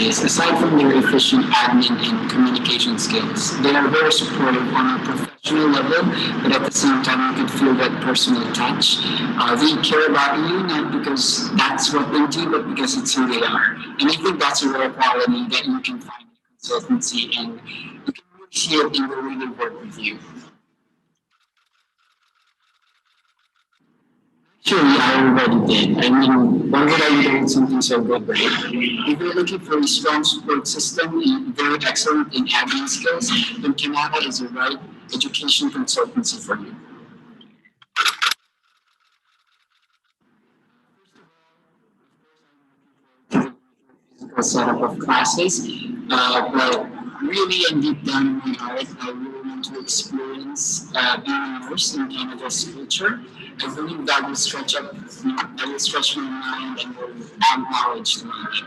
is, aside from their efficient admin and communication skills, they are very supportive on a professional level, but at the same time, you could feel that personal touch. They care about you not because that's what they do, but because it's who they are. And I think that's a rare quality that you can find in consultancy, and you can really see it in the way they work with you. Sure, I already did. I mean, why would I do something so good, right? If you're looking for a strong support system and very excellent in admin skills, then Kanata is the right education consultancy for you. Physical setup of classes, but really and deep down in my heart, I really want to experience being immersed in Canada's culture. I believe that will that will stretch my mind and will add knowledge to my life.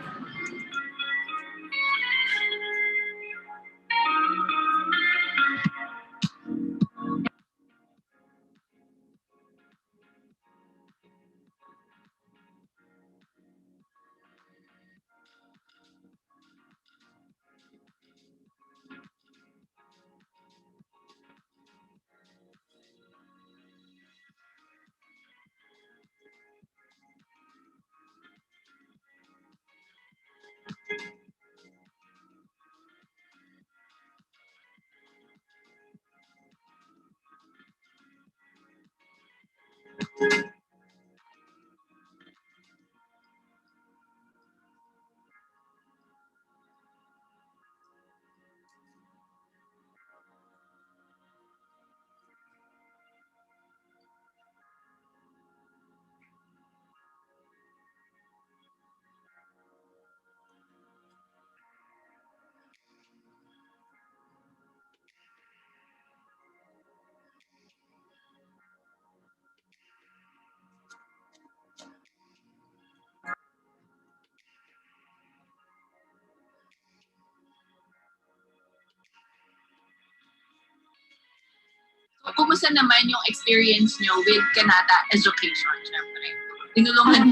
So, kumusta naman yung experience nyo with Kanata Education, syempre? Tinulungan.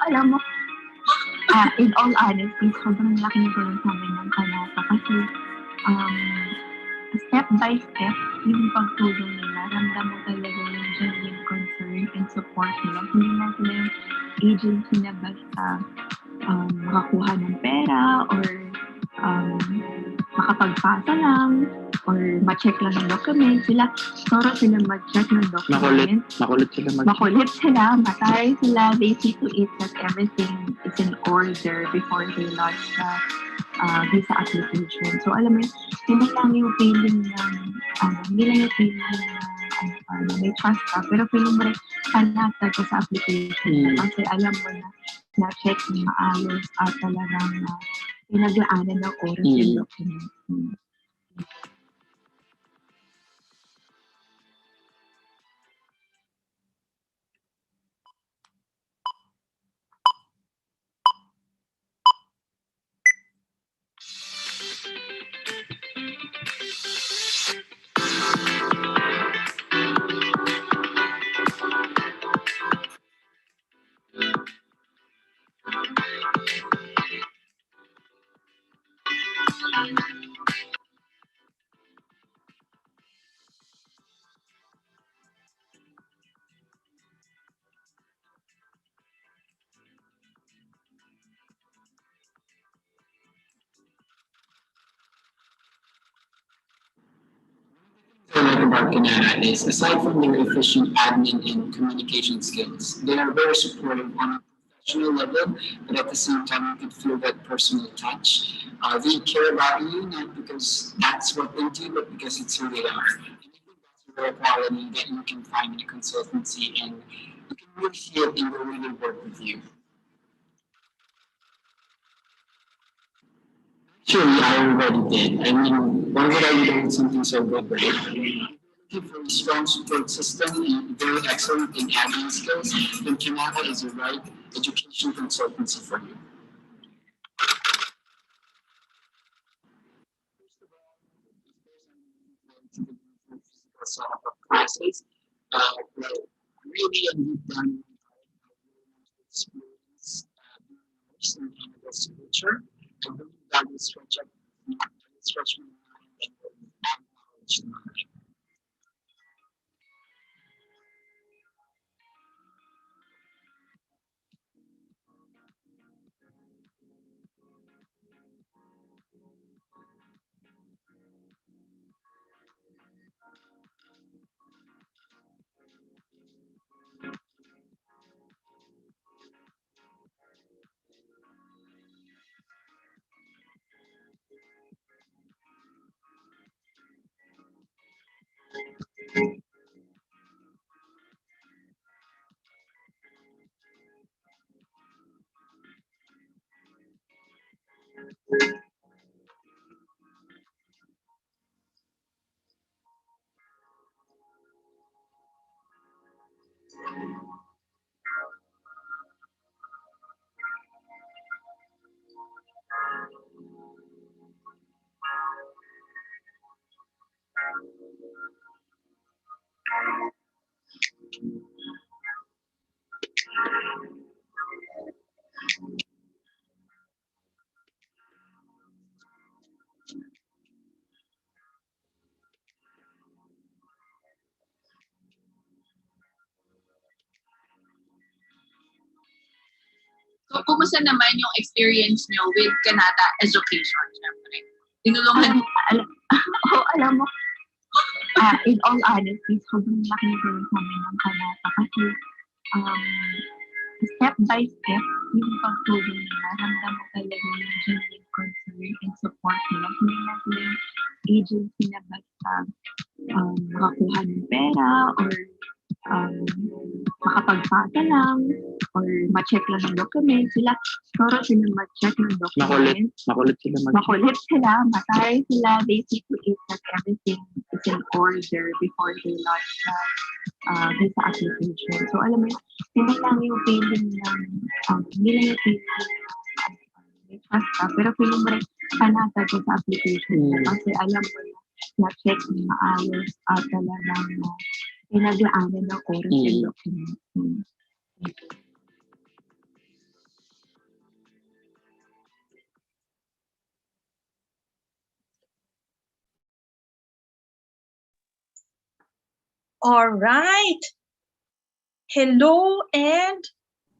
Alam mo, in all honesty, sobrang laki ng tulong sa amin ng Kanata kasi step by step, yung pagtulong nila, ramdam mo talaga yung genuine concern and support nila. Hindi na sila yung agency na basta makakuha ng pera or makapagpasa lang or ma-check lang ng document. Thorough sila ma-check ng document. Makulit sila, matay sila. They see to it that everything is in order before they launch the visa application. So, alam mo yun, hindi lang yung feeling na may trust ka, pero feeling mo rin panata ka sa application kasi alam mo na-check yung maayos at talagang pinaglaanan ng oras yung document. What I like about Kanata is, aside from their efficient admin and communication skills, they are very supportive on a professional level, but at the same time, you can feel that personal touch. They care about you not because that's what they do, but because it's who they are. And I think that's a rare quality that you can find in a consultancy, and you can really see it in the way they work with you. Sure, I already did. I mean, why would I do something so good, right? Looking for a strong support system and very excellent in admin skills, then Kanata is the right education consultancy for you. Physical setup of classes, but really and deep down in my heart, I really want to experience being immersed in Canada's culture. I believe that will stretch my mind and will add knowledge to my. So, kumusta naman yung experience nyo with Kanata Education, syempre? Tinulungan Alam mo, in all honesty, sobrang laking tulong sa amin ng Kanata kasi um, step by step, yung pagtulong nila, ramdam mo talaga yung genuine concern and support nila. Hindi na sila yung agency na basta makakuha ng pera or makapagpasa lang or ma-check lang ng document. Thorough sila ma-check ng document. Makulit sila, matay sila. They see to it that everything is in order before they launch visa application. So alam mo, hindi lang yung feeling ng, hindi lang yung feeling may trust ka, pero feeling mo rin panata ko sa application kasi alam mo na-check ng maayos at talagang pinag-aanan ng oras yung document. All right. Hello and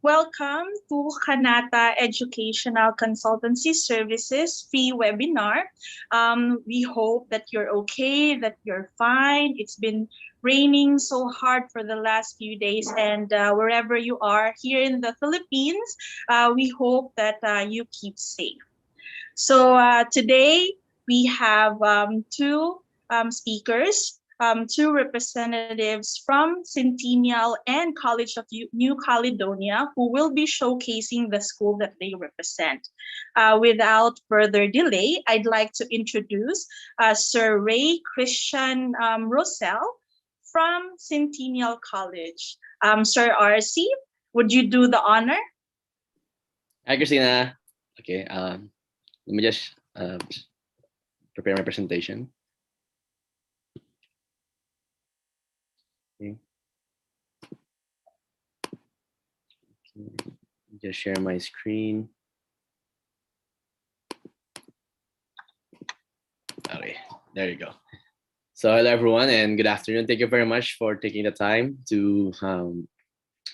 welcome to Kanata Educational Consultancy Services free webinar. We hope that you're okay, that you're fine. It's been raining so hard for the last few days, and wherever you are here in the Philippines, we hope that you keep safe. So today we have two speakers, two representatives from Centennial and College of New Caledonia who will be showcasing the school that they represent. Without further delay, I'd like to introduce Sir Ray Christian Rosell from Centennial College. Sir RC, would you do the honor? Hi, Christina. Okay, let me just prepare my presentation. Okay. Just share my screen. Okay, there you go. So hello everyone and good afternoon. Thank you very much for taking the time to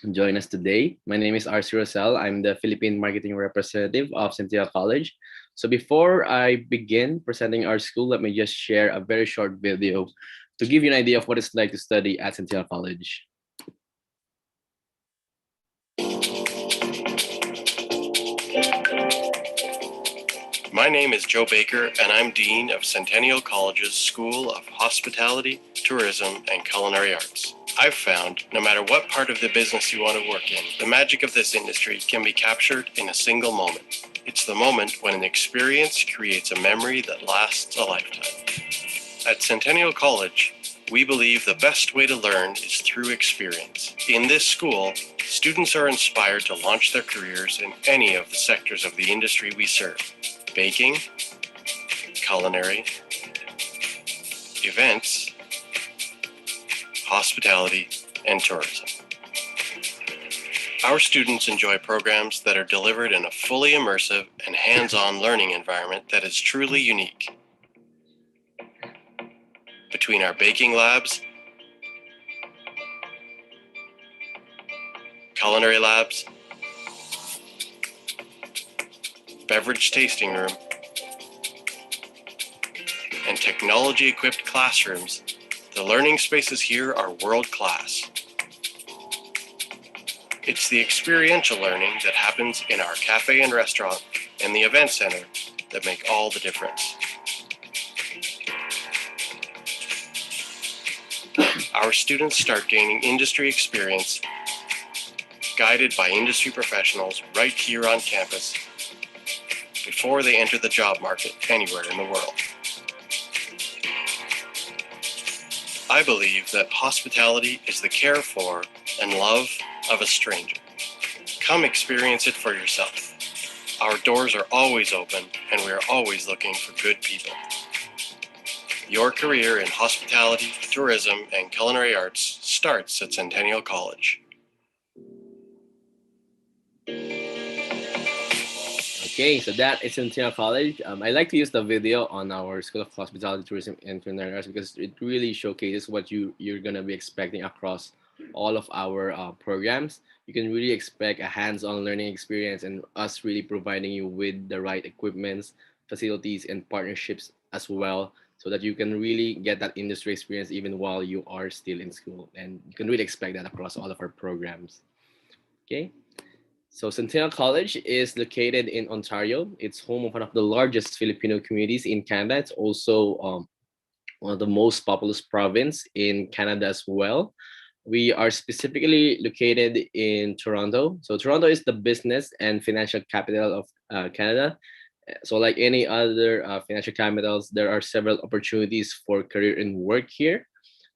join us today. My name is RC Rosell. I'm the Philippine Marketing Representative of Centennial College. So before I begin presenting our school, let me just share a very short video to give you an idea of what it's like to study at Centennial College. My name is Joe Baker, and I'm Dean of Centennial College's School of Hospitality, Tourism, and Culinary Arts. I've found no matter what part of the business you want to work in, the magic of this industry can be captured in a single moment. It's the moment when an experience creates a memory that lasts a lifetime. At Centennial College, we believe the best way to learn is through experience. In this school, students are inspired to launch their careers in any of the sectors of the industry we serve: baking, culinary, events, hospitality, and tourism. Our students enjoy programs that are delivered in a fully immersive and hands-on learning environment that is truly unique. Between our baking labs, culinary labs, beverage tasting room, and technology-equipped classrooms, the learning spaces here are world-class. It's the experiential learning that happens in our cafe and restaurant and the event center that make all the difference. Our students start gaining industry experience, guided by industry professionals right here on campus, before they enter the job market anywhere in the world. I believe that hospitality is the care for and love of a stranger. Come experience it for yourself. Our doors are always open and we are always looking for good people. Your career in hospitality, tourism, and culinary arts starts at Centennial College. Okay, so that is Centennial College. I like to use the video on our School of Hospitality, Tourism, and Culinary Arts because it really showcases what you're gonna be expecting across all of our programs. You can really expect a hands-on learning experience and us really providing you with the right equipments, facilities, and partnerships as well, so that you can really get that industry experience even while you are still in school. And you can really expect that across all of our programs. Okay. So Centennial College is located in Ontario. It's home of one of the largest Filipino communities in Canada. It's also one of the most populous province in Canada as well. We are specifically located in Toronto. So Toronto is the business and financial capital of Canada. So like any other financial capitals, there are several opportunities for career and work here.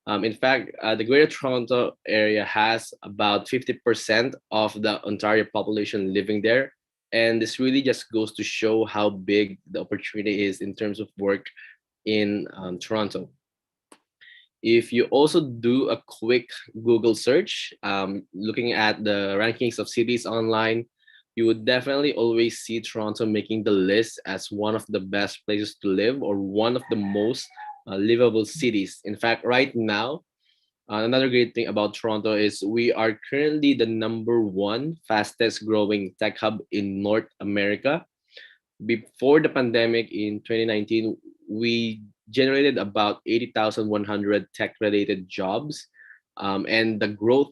In fact, the Greater Toronto area has about 50% of the Ontario population living there. And this really just goes to show how big the opportunity is in terms of work in Toronto. If you also do a quick Google search, looking at the rankings of cities online, you would definitely always see Toronto making the list as one of the best places to live or one of the most livable cities. In fact, right now, another great thing about Toronto is we are currently the #1 fastest growing tech hub in North America. Before the pandemic in 2019, we generated about 80,100 tech related jobs. And the growth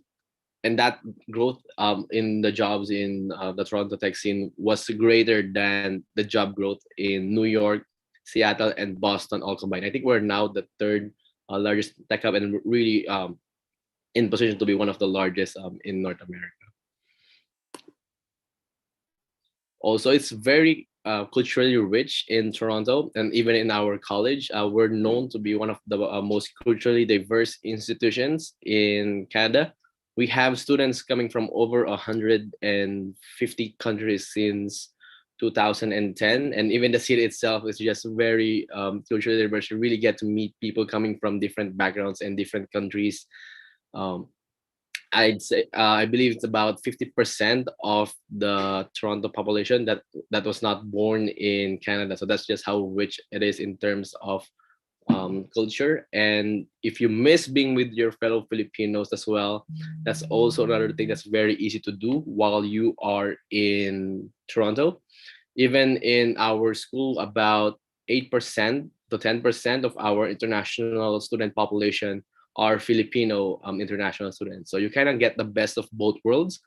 and that growth in the jobs in the Toronto tech scene was greater than the job growth in New York, Seattle, and Boston all combined. I think we're now the third largest tech hub and really in position to be one of the largest in North America. Also, it's very culturally rich in Toronto, and even in our college, we're known to be one of the most culturally diverse institutions in Canada. We have students coming from over 150 countries since 2010, and even the city itself is just very culturally diverse. You really get to meet people coming from different backgrounds and different countries. I'd say I believe it's about 50% of the Toronto population that was not born in Canada. So that's just how rich it is in terms of culture. And if you miss being with your fellow Filipinos as well, that's also another thing that's very easy to do while you are in Toronto. Even in our school, about 8% to 10% of our international student population are Filipino international students. So you kind of get the best of both worlds.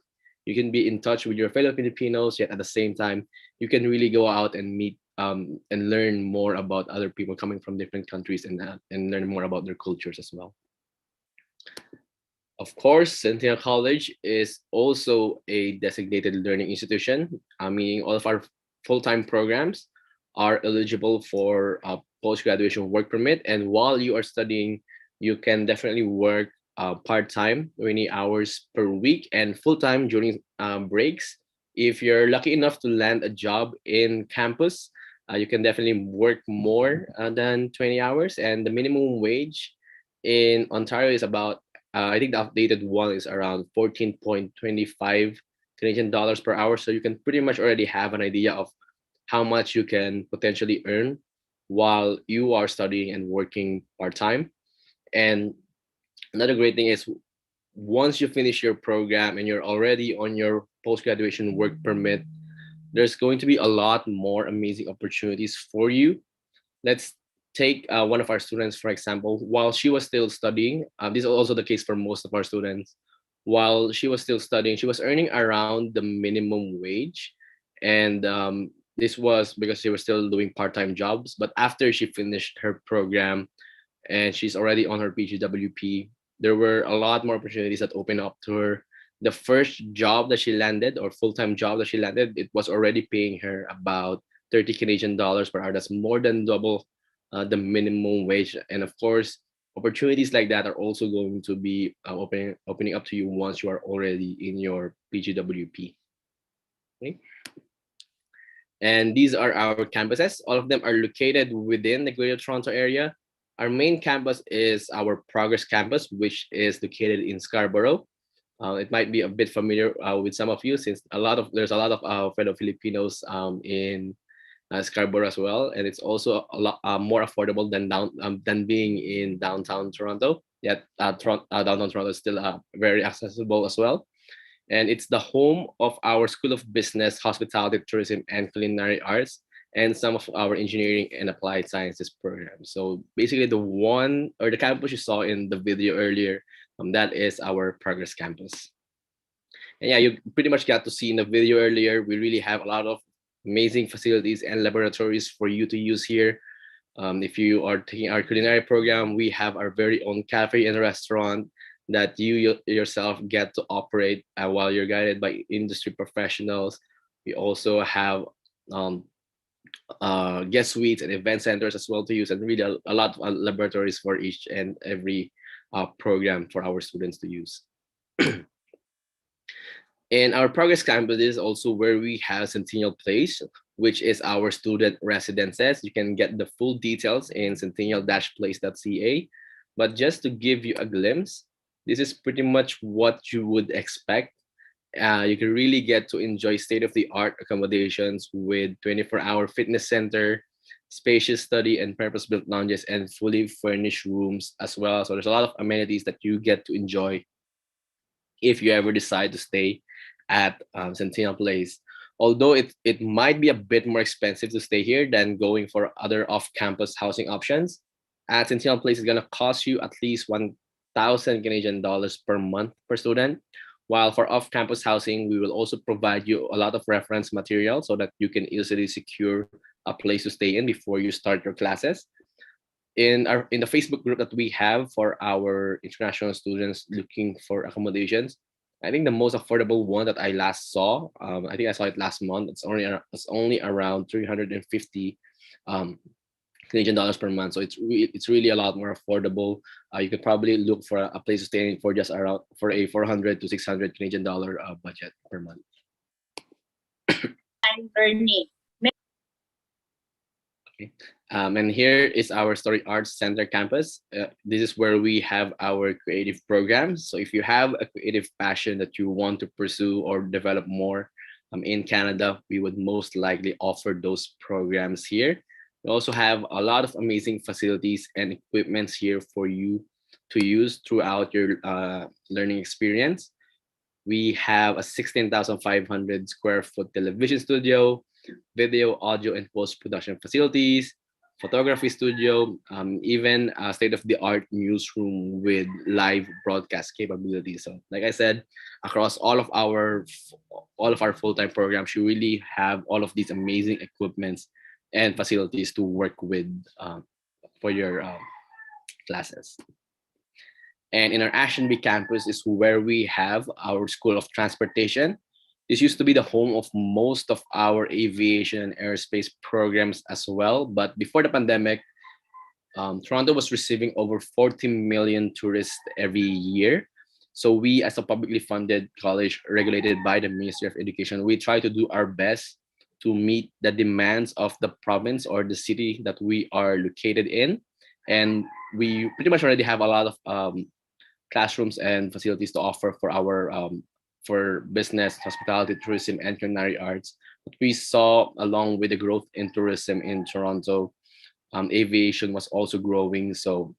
You can be in touch with your fellow Filipinos, yet at the same time, you can really go out and meet and learn more about other people coming from different countries and learn more about their cultures as well. Of course, Centennial College is also a designated learning institution, meaning all of our full-time programs are eligible for a post-graduation work permit. And while you are studying, you can definitely work part-time, 20 hours per week, and full-time during breaks. If you're lucky enough to land a job in campus, you can definitely work more than 20 hours. And the minimum wage in Ontario is about, I think the updated one is around 14.25 Canadian dollars per hour. So you can pretty much already have an idea of how much you can potentially earn while you are studying and working part-time. And another great thing is once you finish your program and you're already on your post-graduation work permit, there's going to be a lot more amazing opportunities for you. Let's take one of our students, for example. While she was still studying, this is also the case for most of our students. While she was still studying, she was earning around the minimum wage. And this was because she was still doing part-time jobs. But after she finished her program and she's already on her PGWP, there were a lot more opportunities that opened up to her. The first job that she landed, or full-time job that she landed, it was already paying her about 30 Canadian dollars per hour. That's more than double the minimum wage. And of course, opportunities like that are also going to be opening up to you once you are already in your PGWP. Okay. And these are our campuses. All of them are located within the Greater Toronto area. Our main campus is our Progress Campus, which is located in Scarborough. It might be a bit familiar with some of you, since there's a lot of fellow Filipinos in Scarborough as well, and it's also a lot more affordable than being in downtown Toronto. Yet downtown Toronto is still very accessible as well, and it's the home of our School of Business, Hospitality, Tourism, and Culinary Arts, and some of our engineering and applied sciences programs. So basically, the campus you saw in the video earlier, that is our Progress Campus. And yeah, you pretty much got to see in the video earlier, we really have a lot of amazing facilities and laboratories for you to use here. If you are taking our culinary program, we have our very own cafe and restaurant that you yourself get to operate while you're guided by industry professionals. We also have guest suites and event centers as well to use, and really a lot of laboratories for each and every program for our students to use. And our Progress Campus is also where we have Centennial Place, which is our student residences. You can get the full details in centennial-place.ca. But just to give you a glimpse, this is pretty much what you would expect. You can really get to enjoy state-of-the-art accommodations with 24-hour fitness center, spacious study and purpose-built lounges, and fully furnished rooms as well. So there's a lot of amenities that you get to enjoy if you ever decide to stay at Centennial Place. Although it might be a bit more expensive to stay here than going for other off-campus housing options, at Centennial Place is gonna cost you at least 1,000 Canadian dollars per month per student. While for off-campus housing, we will also provide you a lot of reference material so that you can easily secure a place to stay in before you start your classes. In the Facebook group that we have for our international students looking for accommodations, I think the most affordable one that I last saw, I think I saw it last month. It's only around 350 Canadian dollars per month. So it's really a lot more affordable. You could probably look for a place to stay in for just around for a 400 to 600 Canadian dollar budget per month. I'm learning. Okay. And here is our Story Arts Center campus. This is where we have our creative programs. So if you have a creative passion that you want to pursue or develop more in Canada, we would most likely offer those programs here. We also have a lot of amazing facilities and equipments here for you to use throughout your learning experience. We have a 16,500 square foot television studio, video, audio, and post-production facilities, photography studio, even a state-of-the-art newsroom with live broadcast capabilities. So, like I said, across all of our full-time programs, you really have all of these amazing equipments and facilities to work with for your classes. And in our Ashtonby campus is where we have our School of Transportation. This used to be the home of most of our aviation and aerospace programs as well. But before the pandemic, Toronto was receiving over 40 million tourists every year. So we, as a publicly funded college regulated by the Ministry of Education, we try to do our best to meet the demands of the province or the city that we are located in. And we pretty much already have a lot of classrooms and facilities to offer for our for business, hospitality, tourism, and culinary arts. What we saw along with the growth in tourism in Toronto, aviation was also growing. So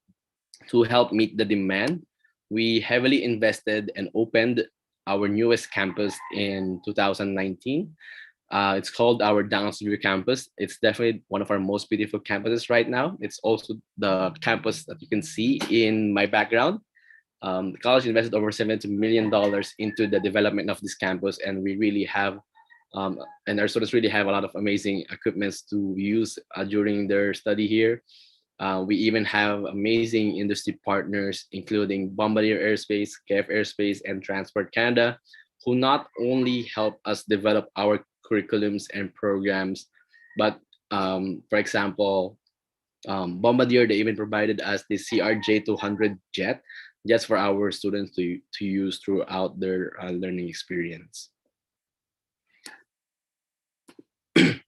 to help meet the demand, we heavily invested and opened our newest campus in 2019. It's called our Dangang Studio campus. It's definitely one of our most beautiful campuses right now. It's also the campus that you can see in my background. The college invested over $70 million into the development of this campus, and we really have, and our students really have a lot of amazing equipments to use during their study here. We even have amazing industry partners, including Bombardier Aerospace, KF Airspace, and Transport Canada, who not only help us develop our curriculums and programs, but for example, Bombardier, they even provided us the CRJ200 jet just for our students to use throughout their learning experience.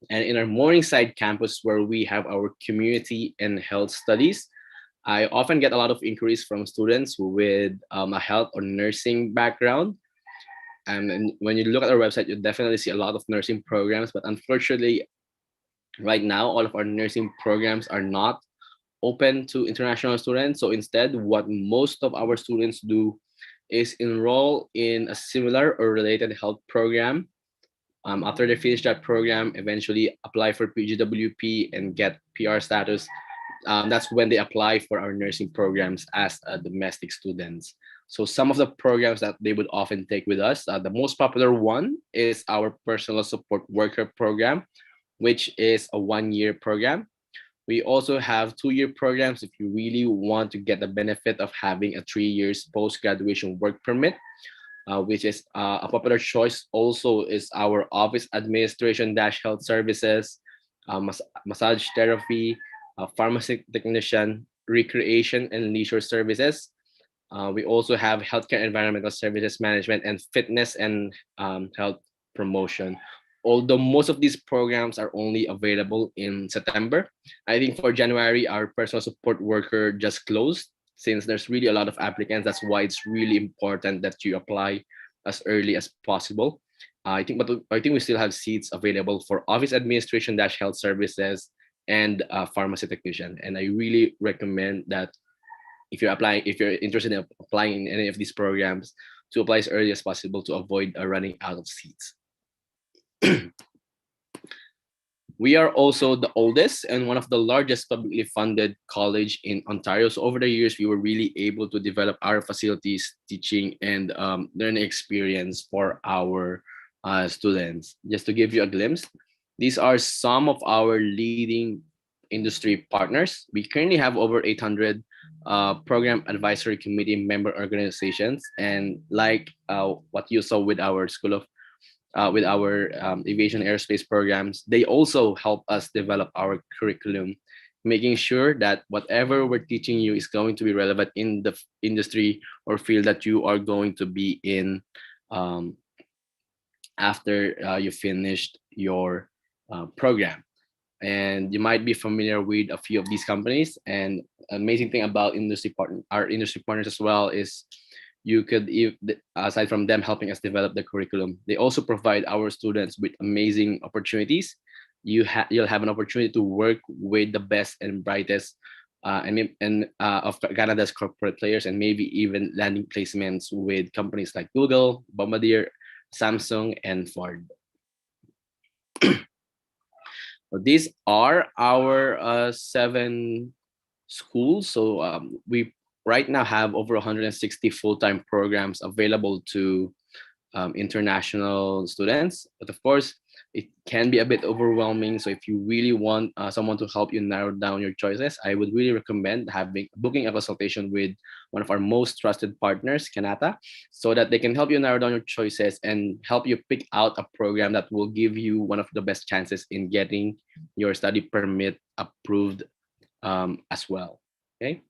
And in our Morningside campus, where we have our community and health studies, I often get a lot of inquiries from students with a health or nursing background. And when you look at our website, you definitely see a lot of nursing programs, but unfortunately, right now, all of our nursing programs are not open to international students. So instead, what most of our students do is enroll in a similar or related health program. After they finish that program, eventually apply for PGWP and get PR status. That's when they apply for our nursing programs as domestic students. So some of the programs that they would often take with us, the most popular one is our personal support worker program, which is a 1-year program. We also have 2-year programs if you really want to get the benefit of having a 3 years post-graduation work permit, which is a popular choice. Also is our office administration health services, massage therapy, pharmacy technician, recreation and leisure services. We also have healthcare environmental services management and fitness and health promotion. Although most of these programs are only available in September, I think for January, our personal support worker just closed since there's really a lot of applicants. That's why it's really important that you apply as early as possible. I think we still have seats available for office administration health services and pharmacy technician. And I really recommend that if you're interested in applying in any of these programs, to apply as early as possible to avoid running out of seats. We are also the oldest and one of the largest publicly funded college in Ontario. So over the years, we were really able to develop our facilities, teaching, and learning experience for our students. Just to give you a glimpse, these are some of our leading industry partners. We currently have over 800 program advisory committee member organizations. And like what you saw with our with our aviation aerospace programs, they also help us develop our curriculum, making sure that whatever we're teaching you is going to be relevant in the industry or field that you are going to be in after you finished your program. And you might be familiar with a few of these companies. And amazing thing about our industry partners as well is you could, aside from them helping us develop the curriculum, they also provide our students with amazing opportunities. You'll have an opportunity to work with the best and brightest of Canada's corporate players, and maybe even landing placements with companies like Google, Bombardier, Samsung, and Ford. So these are our 7 schools. So we right now have over 160 full-time programs available to international students. But of course, it can be a bit overwhelming. So if you really want someone to help you narrow down your choices, I would really recommend booking a consultation with one of our most trusted partners, Kanata, so that they can help you narrow down your choices and help you pick out a program that will give you one of the best chances in getting your study permit approved as well. Okay.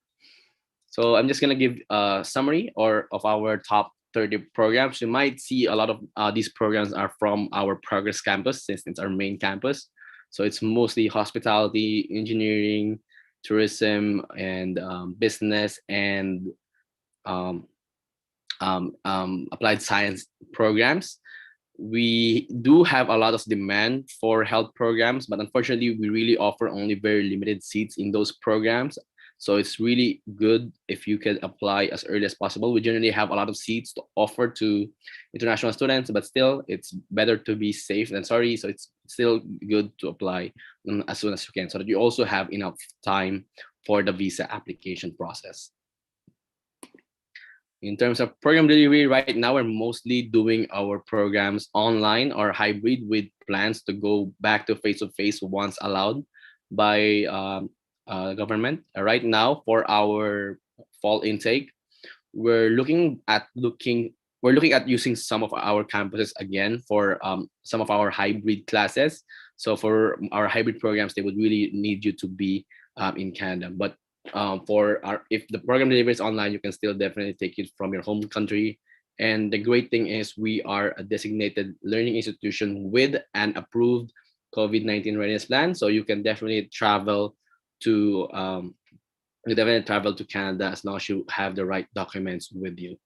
So I'm just gonna give a summary of our top 30 programs. You might see a lot of these programs are from our Progress campus, since it's our main campus. So it's mostly hospitality, engineering, tourism, and business, and applied science programs. We do have a lot of demand for health programs, but unfortunately, we really offer only very limited seats in those programs. So it's really good if you can apply as early as possible. We generally have a lot of seats to offer to international students, but still, it's better to be safe than sorry. So it's still good to apply as soon as you can, so that you also have enough time for the visa application process. In terms of program delivery, right now we're mostly doing our programs online or hybrid, with plans to go back to face-to-face once allowed by government. Right now, for our fall intake, we're looking at using some of our campuses again for some of our hybrid classes. So for our hybrid programs, they would really need you to be in Canada. But if the program delivers online, you can still definitely take it from your home country. And the great thing is we are a designated learning institution with an approved COVID-19 readiness plan. So you can definitely travel to Canada as long as you have the right documents with you.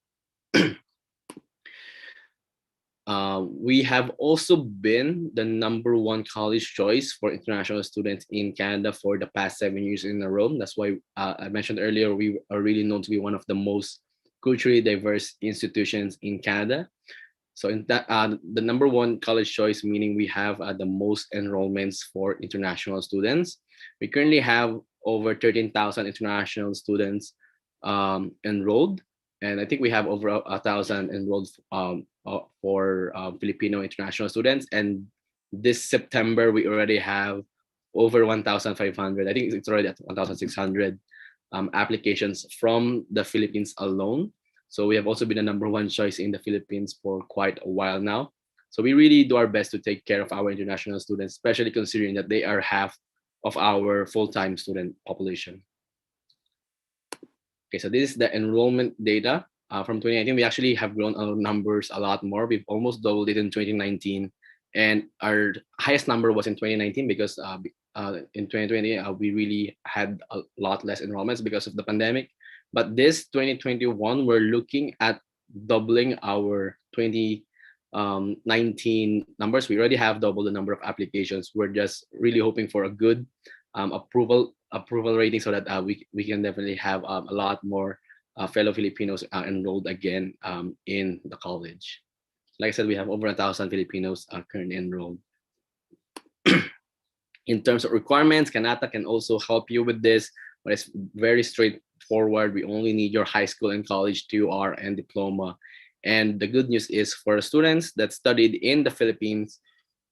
We have also been the #1 college choice for international students in Canada for the past 7 years in a row. That's why I mentioned earlier, we are really known to be one of the most culturally diverse institutions in Canada. So in that, the #1 college choice, meaning we have the most enrollments for international students. We currently have over 13,000 international students enrolled. And I think we have over 1,000 enrolled for Filipino international students. And this September, we already have over 1,500. I think it's already at 1,600 applications from the Philippines alone. So we have also been the #1 choice in the Philippines for quite a while now. So we really do our best to take care of our international students, especially considering that they are half of our full-time student population. Okay, so this is the enrollment data from 2019. We actually have grown our numbers a lot more. We've almost doubled it in 2019. And our highest number was in 2019 because in 2020, we really had a lot less enrollments because of the pandemic. But this 2021, we're looking at doubling our 2019 numbers. We already have double the number of applications. We're just really hoping for a good approval rating so that we can definitely have a lot more fellow Filipinos enrolled again in the college. Like I said, we have over 1,000 Filipinos currently enrolled. In terms of requirements, Kanata can also help you with this, but it's very straightforward. We only need your high school and college TUR and diploma. And the good news is for students that studied in the Philippines,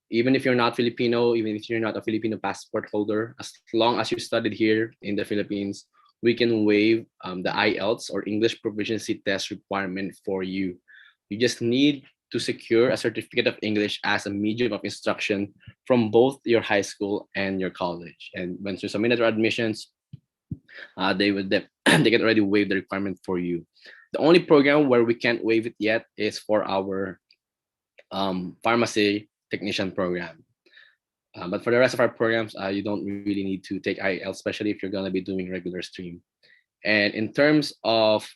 even if you're not Filipino, even if you're not a Filipino passport holder, as long as you studied here in the Philippines, we can waive the IELTS or English proficiency test requirement for you. You just need to secure a certificate of English as a medium of instruction from both your high school and your college. And once you submit your admissions, they can already waive the requirement for you. The only program where we can't waive it yet is for our pharmacy technician program. But for the rest of our programs, you don't really need to take IELTS, especially if you're going to be doing regular stream. And in terms of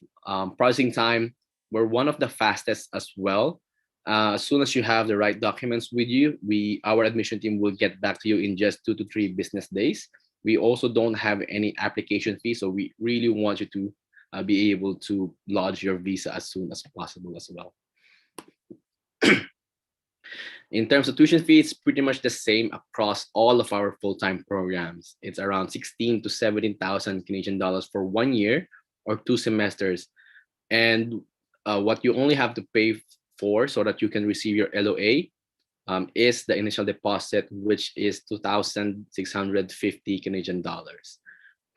processing time, we're one of the fastest as well. As soon as you have the right documents with you, our admission team will get back to you in just 2 to 3 business days. We also don't have any application fee, so we really want you to be able to lodge your visa as soon as possible as well. In terms of tuition fee, it's pretty much the same across all of our full-time programs. It's around 16 to 17,000 Canadian dollars for 1 year or 2 semesters. And what you only have to pay for so that you can receive your LOA is the initial deposit, which is 2,650 Canadian dollars.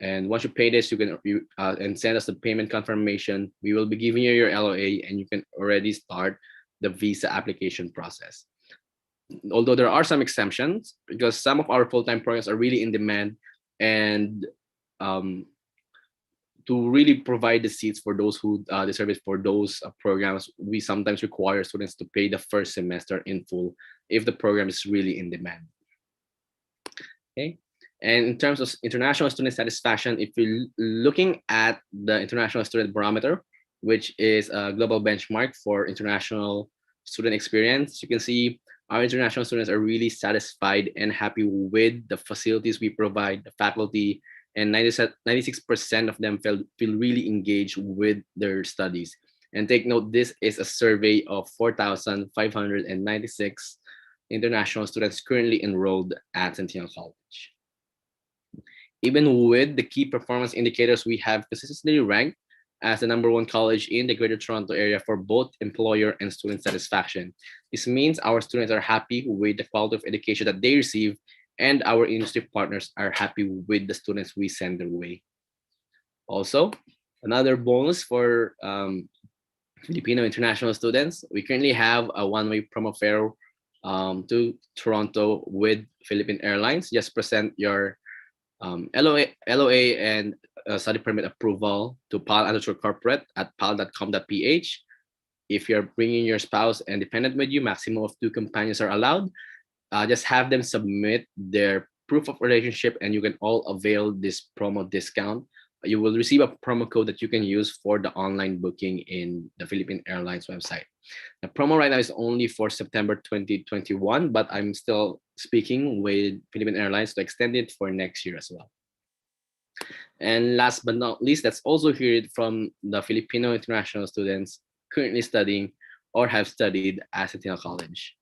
And once you pay this, you can and send us the payment confirmation. We will be giving you your LOA, and you can already start the visa application process. Although there are some exemptions, because some of our full-time programs are really in demand, and to really provide the seats for those who deserve it for those programs, we sometimes require students to pay the first semester in full if the program is really in demand. Okay. And in terms of international student satisfaction, if you're looking at the International Student Barometer, which is a global benchmark for international student experience. You can see our international students are really satisfied and happy with the facilities we provide, the faculty, and 96% of them feel really engaged with their studies. And take note, this is a survey of 4,596 international students currently enrolled at Centennial College. Even with the key performance indicators, we have consistently ranked as the #1 college in the Greater Toronto Area for both employer and student satisfaction. This means our students are happy with the quality of education that they receive, and our industry partners are happy with the students we send their way. Also, another bonus for Filipino international students, we currently have a one-way promo fare to Toronto with Philippine Airlines. Just present your LOA and study permit approval to PAL Underscore Corporate at pal.com.ph. If you're bringing your spouse and dependent with you, maximum of 2 companions are allowed. Just have them submit their proof of relationship and you can all avail this promo discount. You will receive a promo code that you can use for the online booking in the Philippine Airlines website. The promo right now is only for September 2021, but I'm still speaking with Philippine Airlines to extend it for next year as well. And last but not least, let's also hear it from the Filipino international students currently studying or have studied at Centennial College.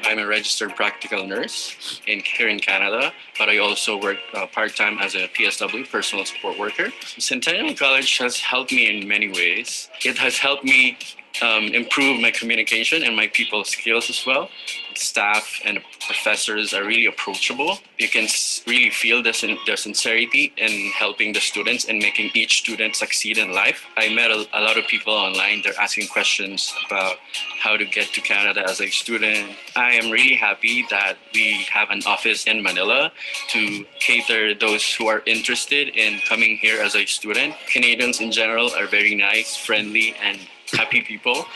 I'm a registered practical nurse here in Canada, but I also work part-time as a PSW, personal support worker. Centennial College has helped me in many ways. It has helped me improve my communication and my people skills as well. Staff and professors are really approachable. You can really feel their sincerity in helping the students and making each student succeed in life. I met a lot of people online. They're asking questions about how to get to Canada as a student. I am really happy that we have an office in Manila to cater those who are interested in coming here as a student. Canadians in general are very nice, friendly, and happy people.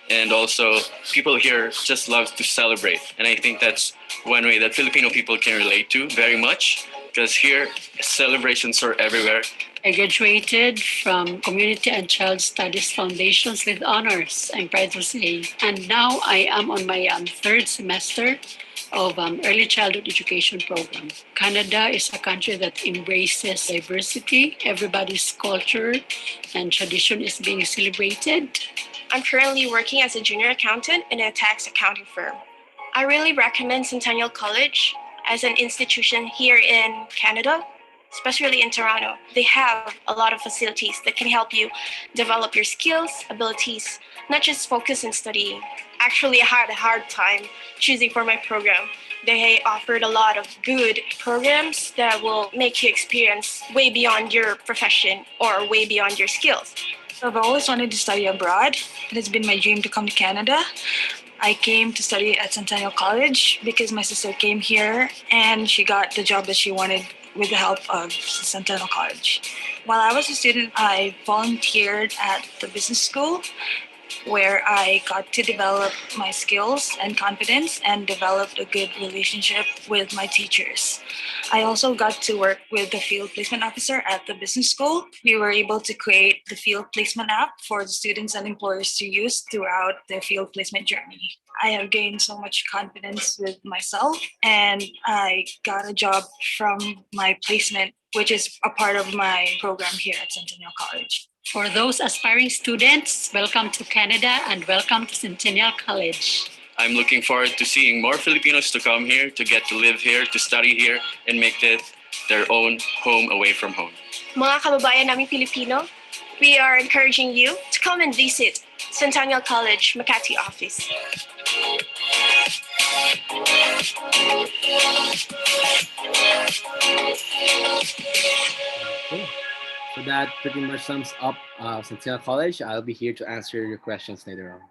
And also, people here just love to celebrate. And I think that's one way that Filipino people can relate to very much, because here, celebrations are everywhere. I graduated from Community and Child Studies Foundations with honors, I'm proud to say. And now I am on my 3rd semester of early childhood education program. Canada is a country that embraces diversity. Everybody's culture and tradition is being celebrated. I'm currently working as a junior accountant in a tax accounting firm. I really recommend Centennial College as an institution here in Canada, especially in Toronto. They have a lot of facilities that can help you develop your skills, abilities, not just focus on studying. Actually, I had a hard time choosing for my program. They offered a lot of good programs that will make you experience way beyond your profession or way beyond your skills. I've always wanted to study abroad. It has been my dream to come to Canada. I came to study at Centennial College because my sister came here and she got the job that she wanted with the help of Centennial College. While I was a student, I volunteered at the business school where I got to develop my skills and confidence and developed a good relationship with my teachers. I also got to work with the field placement officer at the business school. We were able to create the field placement app for the students and employers to use throughout their field placement journey. I have gained so much confidence with myself and I got a job from my placement, which is a part of my program here at Centennial College. For those aspiring students, welcome to Canada and welcome to Centennial College. I'm looking forward to seeing more Filipinos to come here, to get to live here, to study here, and make it their own home away from home. Mga kababayan naming Filipino, we are encouraging you to come and visit Centennial College Makati office. Okay. So that pretty much sums up Centennial College. I'll be here to answer your questions later on.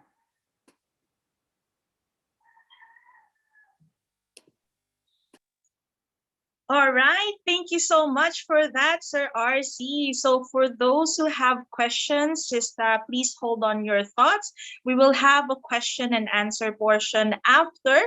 All right. Thank you so much for that, Sir RC. So for those who have questions, just please hold on your thoughts. We will have a question and answer portion after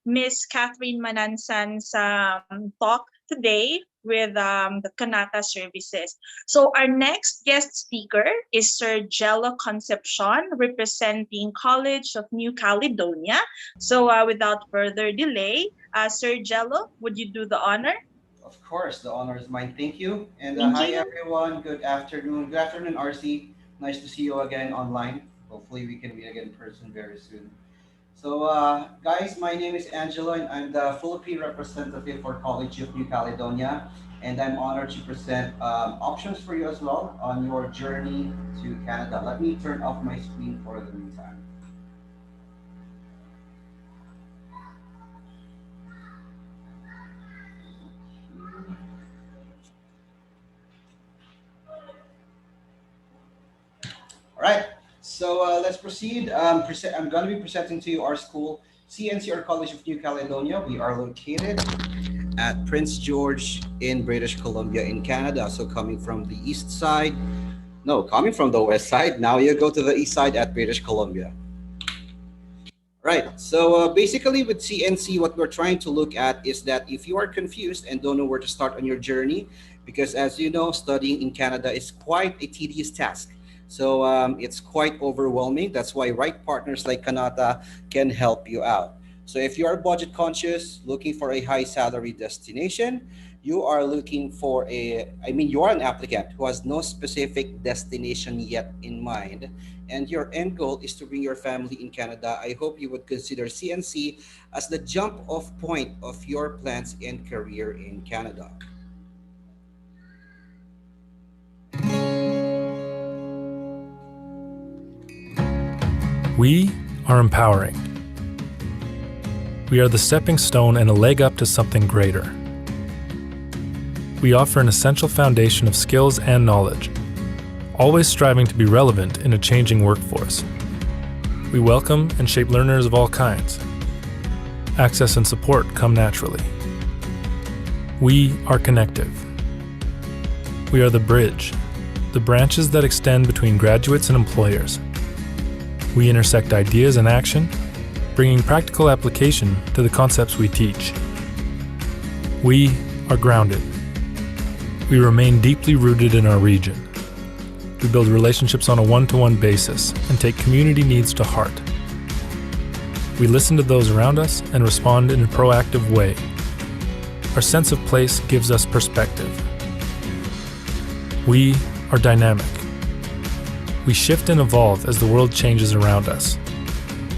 Miss Catherine Manansan's talk today with the Kanata services. So our next guest speaker is Sir Jello Concepcion, representing College of New Caledonia. So without further delay, Sir Jello, would you do the honor? Of course, the honor is mine. Thank you. And Thank hi, you. everyone. Good afternoon. Good afternoon, RC. Nice to see you again online. Hopefully, we can meet again in person very soon. So, guys, my name is Angelo, and I'm the Philippine representative for College of New Caledonia. And I'm honored to present options for you as well on your journey to Canada. Let me turn off my screen for the meantime. All right. So let's proceed. I'm going to be presenting to you our school, CNC or College of New Caledonia. We are located at Prince George in British Columbia in Canada. So coming from the east side, no, coming from the west side. Now you go to the east side at British Columbia. Right. So basically, with CNC, what we're trying to look at is that if you are confused and don't know where to start on your journey, because as you know, studying in Canada is quite a tedious task. So it's quite overwhelming. That's why right partners like Kanata can help you out. So if you are budget conscious, looking for a high salary destination, you are looking for you are an applicant who has no specific destination yet in mind, and your end goal is to bring your family in Canada, I hope you would consider CNC as the jump off point of your plans and career in Canada. We are empowering. We are the stepping stone and a leg up to something greater. We offer an essential foundation of skills and knowledge, always striving to be relevant in a changing workforce. We welcome and shape learners of all kinds. Access and support come naturally. We are connective. We are the bridge, the branches that extend between graduates and employers. We intersect ideas and action, bringing practical application to the concepts we teach. We are grounded. We remain deeply rooted in our region. We build relationships on a one-to-one basis and take community needs to heart. We listen to those around us and respond in a proactive way. Our sense of place gives us perspective. We are dynamic. We shift and evolve as the world changes around us.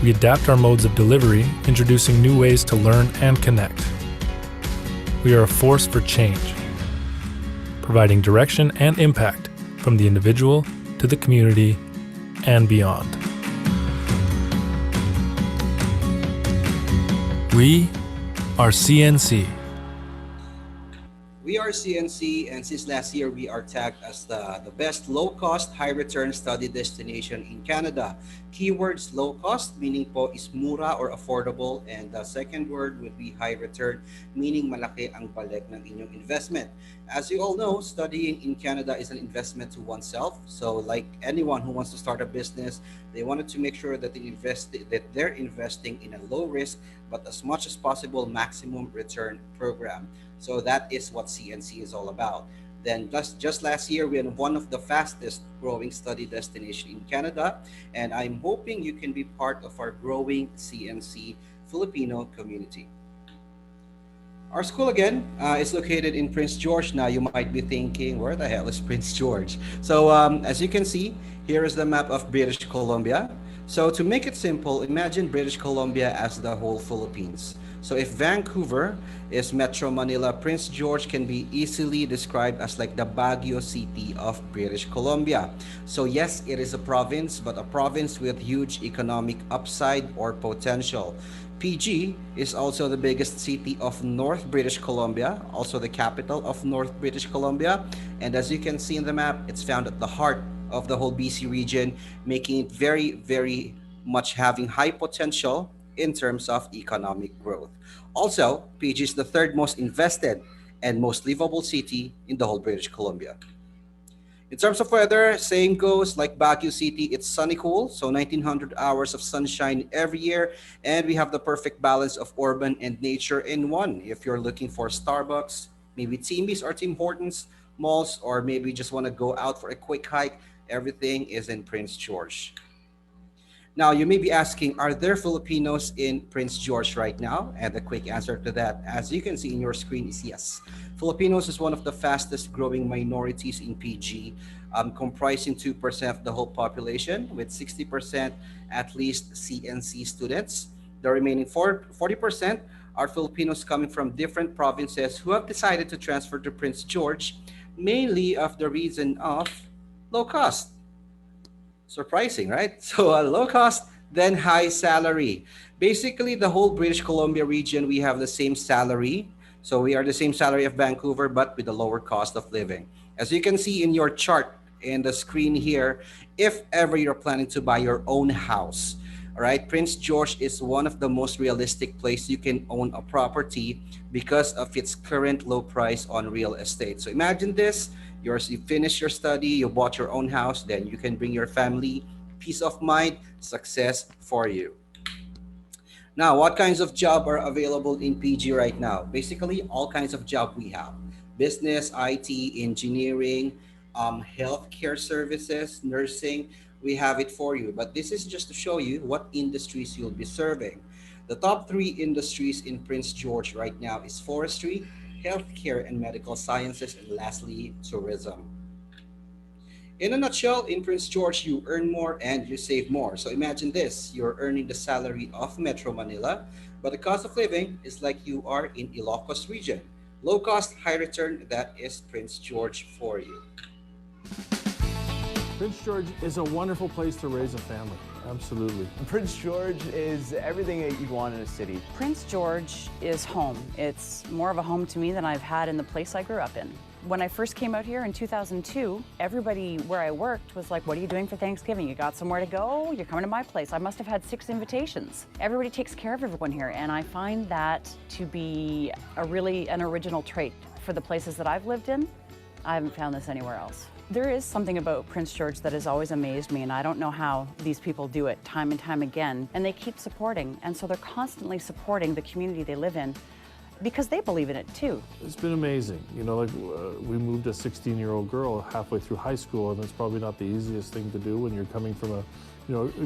We adapt our modes of delivery, introducing new ways to learn and connect. We are a force for change, providing direction and impact from the individual to the community and beyond. We are CNC. We are CNC, and since last year, we are tagged as the best low-cost, high-return study destination in Canada. Keywords low cost, meaning po is mura or affordable, and the second word would be high return, meaning malaki ang balik ng inyong investment. As you all know, studying in Canada is an investment to oneself. So like anyone who wants to start a business, they wanted to make sure that they're investing in a low risk, but as much as possible, maximum return program. So that is what CNC is all about. Then just last year, we had one of the fastest growing study destination in Canada, and I'm hoping you can be part of our growing CNC Filipino community. Our school again is located in Prince George. Now you might be thinking, where the hell is Prince George? So as you can see, here is the map of British Columbia. So to make it simple, imagine British Columbia as the whole Philippines. So if Vancouver is Metro Manila, Prince George can be easily described as like the Baguio city of British Columbia. So yes, it is a province, but a province with huge economic upside or potential. PG is also the biggest city of North British Columbia, also the capital of North British Columbia. And as you can see in the map, it's found at the heart of the whole BC region, making it very, very much having high potential in terms of economic growth. Also, PG is the third most invested and most livable city in the whole British Columbia. In terms of weather, same goes like Baguio City. It's sunny cool, so 1900 hours of sunshine every year, and we have the perfect balance of urban and nature in one. If you're looking for Starbucks, maybe Timmy's or Tim Hortons, malls, or maybe just want to go out for a quick hike, everything is in Prince George. Now, you may be asking, are there Filipinos in Prince George right now? And the quick answer to that, as you can see in your screen, is yes. Filipinos is one of the fastest growing minorities in PG, comprising 2% of the whole population, with 60% at least CNC students. The remaining 40% are Filipinos coming from different provinces who have decided to transfer to Prince George, mainly of the reason of low cost. Surprising, right? So a low cost, then high salary. Basically, the whole British Columbia region, we have the same salary. So we are the same salary of Vancouver, but with a lower cost of living. As you can see in your chart in the screen here, if ever you're planning to buy your own house, all right, Prince George is one of the most realistic place you can own a property because of its current low price on real estate. So imagine this. You finish your study, you bought your own house, then you can bring your family, peace of mind, success for you. Now, what kinds of job are available in PG right now? Basically, all kinds of job we have. Business, IT, engineering, healthcare services, nursing, we have it for you. But this is just to show you what industries you'll be serving. The top 3 industries in Prince George right now is forestry, healthcare and medical sciences, and lastly, tourism. In a nutshell, in Prince George, you earn more and you save more. So imagine this, you're earning the salary of Metro Manila, but the cost of living is like you are in Ilocos region. Low cost, high return, that is Prince George for you. Prince George is a wonderful place to raise a family. Absolutely. Prince George is everything that you'd want in a city. Prince George is home. It's more of a home to me than I've had in the place I grew up in. When I first came out here in 2002, everybody where I worked was like, what are you doing for Thanksgiving? You got somewhere to go? You're coming to my place. I must have had 6 invitations. Everybody takes care of everyone here, and I find that to be an original trait for the places that I've lived in. I haven't found this anywhere else. There is something about Prince George that has always amazed me, and I don't know how these people do it time and time again. And they keep supporting, and so they're constantly supporting the community they live in because they believe in it too. It's been amazing. You know, like we moved a 16-year-old girl halfway through high school, and it's probably not the easiest thing to do when you're coming from a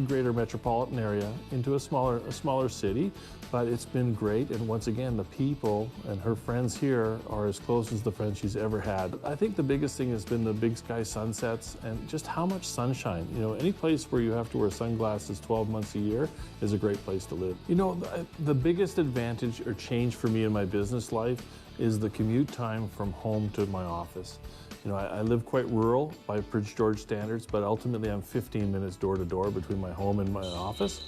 greater metropolitan area into a smaller city, but it's been great. And once again, the people and her friends here are as close as the friends she's ever had. I think the biggest thing has been the big sky sunsets and just how much sunshine. You know, any place where you have to wear sunglasses 12 months a year is a great place to live. You know, the biggest advantage or change for me in my business life is the commute time from home to my office. You know, I live quite rural by Prince George standards, but ultimately I'm 15 minutes door to door between my home and my office.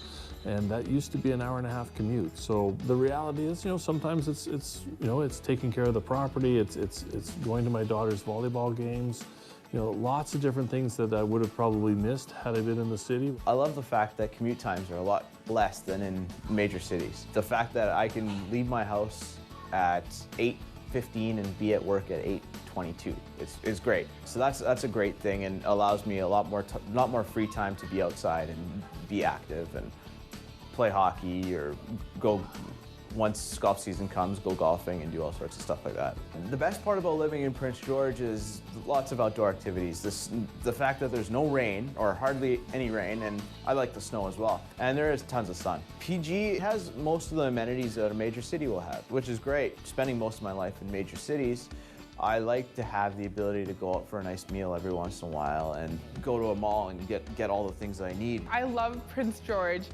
And that used to be an hour-and-a-half commute. So the reality is, you know, sometimes it's taking care of the property, it's going to my daughter's volleyball games, you know, lots of different things that I would have probably missed had I been in the city. I love the fact that commute times are a lot less than in major cities. The fact that I can leave my house at 8:15 and be at work at 8:22 is great. So that's a great thing and allows me a lot more free time to be outside and be active and play hockey or go, once golf season comes, go golfing and do all sorts of stuff like that. And the best part about living in Prince George is lots of outdoor activities. The fact that there's no rain or hardly any rain, and I like the snow as well. And there is tons of sun. PG has most of the amenities that a major city will have, which is great. Spending most of my life in major cities, I like to have the ability to go out for a nice meal every once in a while and go to a mall and get all the things that I need. I love Prince George.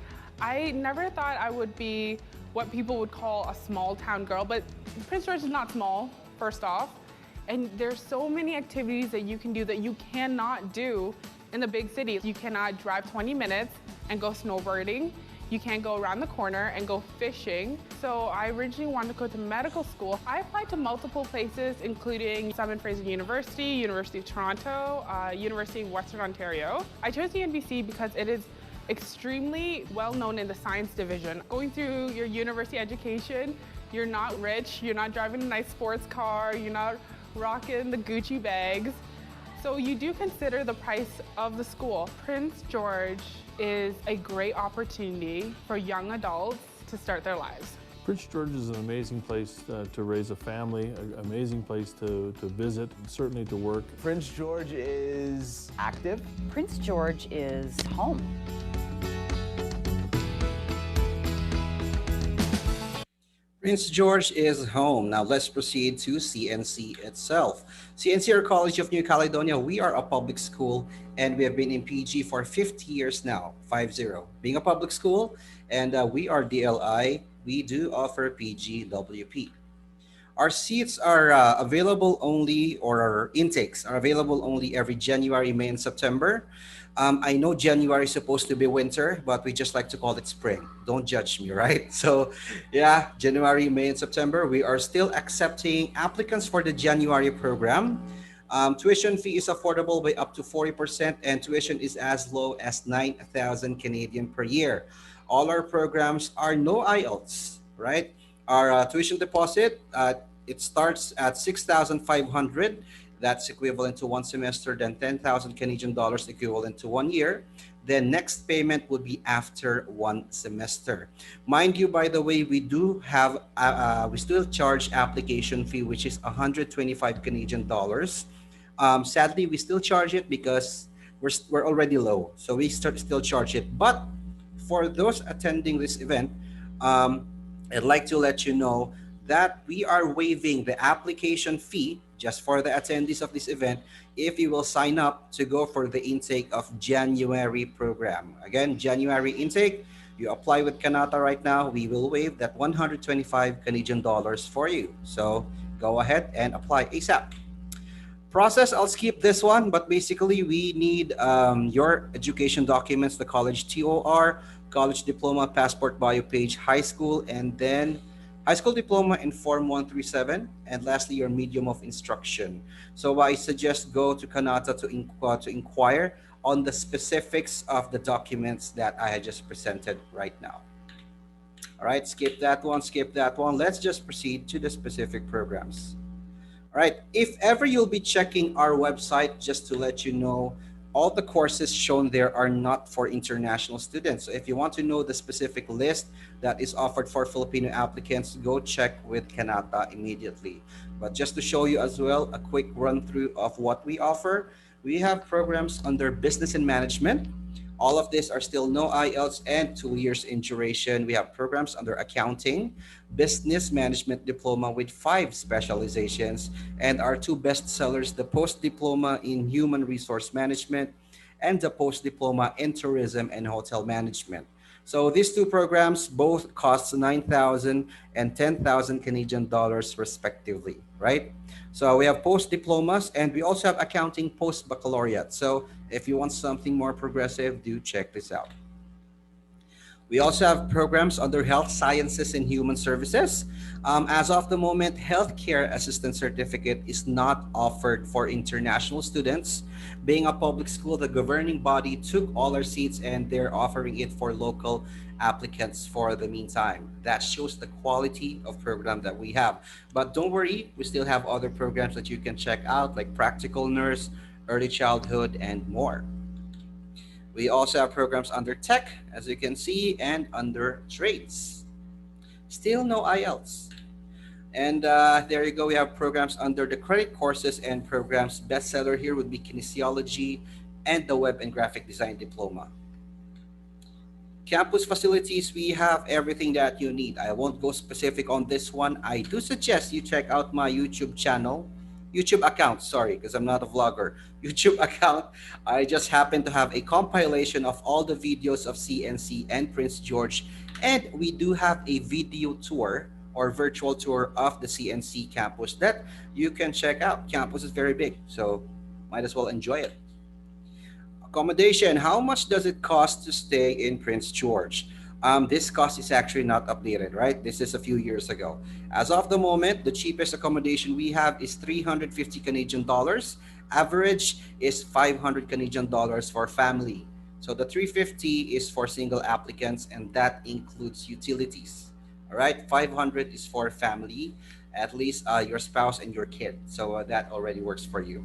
I never thought I would be what people would call a small town girl, but Prince George is not small, first off. And there's so many activities that you can do that you cannot do in the big city. You cannot drive 20 minutes and go snowboarding. You can't go around the corner and go fishing. So I originally wanted to go to medical school. I applied to multiple places, including Simon Fraser University, University of Toronto, University of Western Ontario. I chose the NBC because it is extremely well known in the science division. Going through your university education, you're not rich, you're not driving a nice sports car, you're not rocking the Gucci bags. So you do consider the price of the school. Prince George is a great opportunity for young adults to start their lives. Prince George is an amazing place to raise a family, an amazing place to visit, certainly to work. Prince George is active. Prince George is home. Prince George is home. Now let's proceed to CNC itself. CNC, or College of New Caledonia, we are a public school and we have been in PG for 50 years now, 50. Being a public school, and we are DLI, we do offer PGWP. Our seats are available only, or our intakes are available only every January, May, and September. I know January is supposed to be winter, but we just like to call it spring. Don't judge me, right? So yeah, January, May, and September, we are still accepting applicants for the January program. Tuition fee is affordable by up to 40%, and tuition is as low as 9,000 Canadian per year. All our programs are no IELTS, right? Our tuition deposit, it starts at 6,500. That's equivalent to one semester, then 10,000 Canadian dollars equivalent to 1 year. Then next payment would be after one semester. Mind you, by the way, we do have, we still charge application fee, which is 125 Canadian dollars. Sadly, we still charge it because we're already low. So we still charge it. But for those attending this event, I'd like to let you know that we are waiving the application fee just for the attendees of this event if you will sign up to go for the intake of January program. Again, January intake, you apply with Kanata right now, we will waive that 125 Canadian dollars for you. So go ahead and apply ASAP. Process, I'll skip this one, but basically we need your education documents, the college TOR, college diploma, passport, bio page, high school, and then high school diploma in Form 137, and lastly, your medium of instruction. So I suggest go to Kanata to inquire on the specifics of the documents that I had just presented right now. All right, skip that one, skip that one. Let's just proceed to the specific programs. All right, if ever you'll be checking our website, just to let you know, all the courses shown there are not for international students. So if you want to know the specific list that is offered for Filipino applicants, go check with Kanata immediately. But just to show you as well, a quick run through of what we offer, we have programs under business and management. All of these are still no IELTS and 2 years in duration. We have programs under accounting, business management diploma with 5 specializations, and our 2 best sellers, the post-diploma in human resource management and the post-diploma in tourism and hotel management. So these 2 programs both cost 9,000 and 10,000 Canadian dollars respectively, right? So we have post-diplomas, and we also have accounting post-baccalaureate. So if you want something more progressive, do check this out. We also have programs under health sciences and human services. As of the moment, healthcare assistant certificate is not offered for international students. Being a public school, the governing body took all our seats and they're offering it for local applicants for the meantime. That shows the quality of program that we have. But don't worry, we still have other programs that you can check out, like practical nurse, early childhood, and more. We also have programs under tech, as you can see, and under trades. Still no IELTS. And there you go, we have programs under the credit courses and programs. Bestseller here would be kinesiology and the web and graphic design diploma. Campus facilities, we have everything that you need. I won't go specific on this one. I do suggest you check out my YouTube channel, YouTube account, sorry, because I'm not a vlogger. YouTube account. I just happen to have a compilation of all the videos of CNC and Prince George. And we do have a video tour or virtual tour of the CNC campus that you can check out. Campus is very big, so might as well enjoy it. Accommodation, how much does it cost to stay in Prince George? This cost is actually not updated, right? This is a few years ago. As of the moment, the cheapest accommodation we have is 350 Canadian dollars. Average is 500 Canadian dollars for family. So the 350 is for single applicants, and that includes utilities. All right, 500 is for family, at least your spouse and your kid. So that already works for you.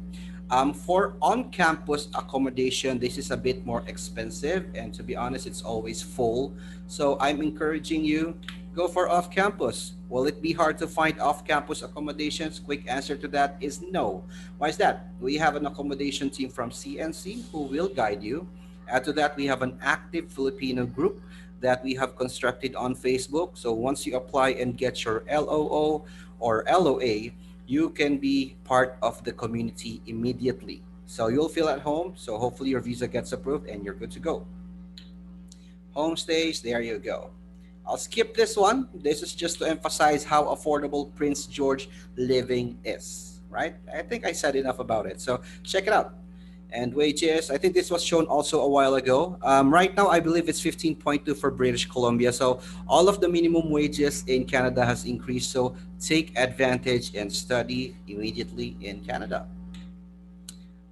For on-campus accommodation, this is a bit more expensive, and to be honest, it's always full. So I'm encouraging you, go for off-campus. Will it be hard to find off-campus accommodations? Quick answer to that is no. Why is that? We have an accommodation team from CNC who will guide you. Add to that, we have an active Filipino group that we have constructed on Facebook. So once you apply and get your LOO or LOA, you can be part of the community immediately. So you'll feel at home. So hopefully your visa gets approved and you're good to go. Homestays, there you go. I'll skip this one. This is just to emphasize how affordable Prince George living is, right? I think I said enough about it. So check it out. And wages, I think this was shown also a while ago. Right now, I believe it's 15.2 for British Columbia. So all of the minimum wages in Canada has increased. So take advantage and study immediately in Canada.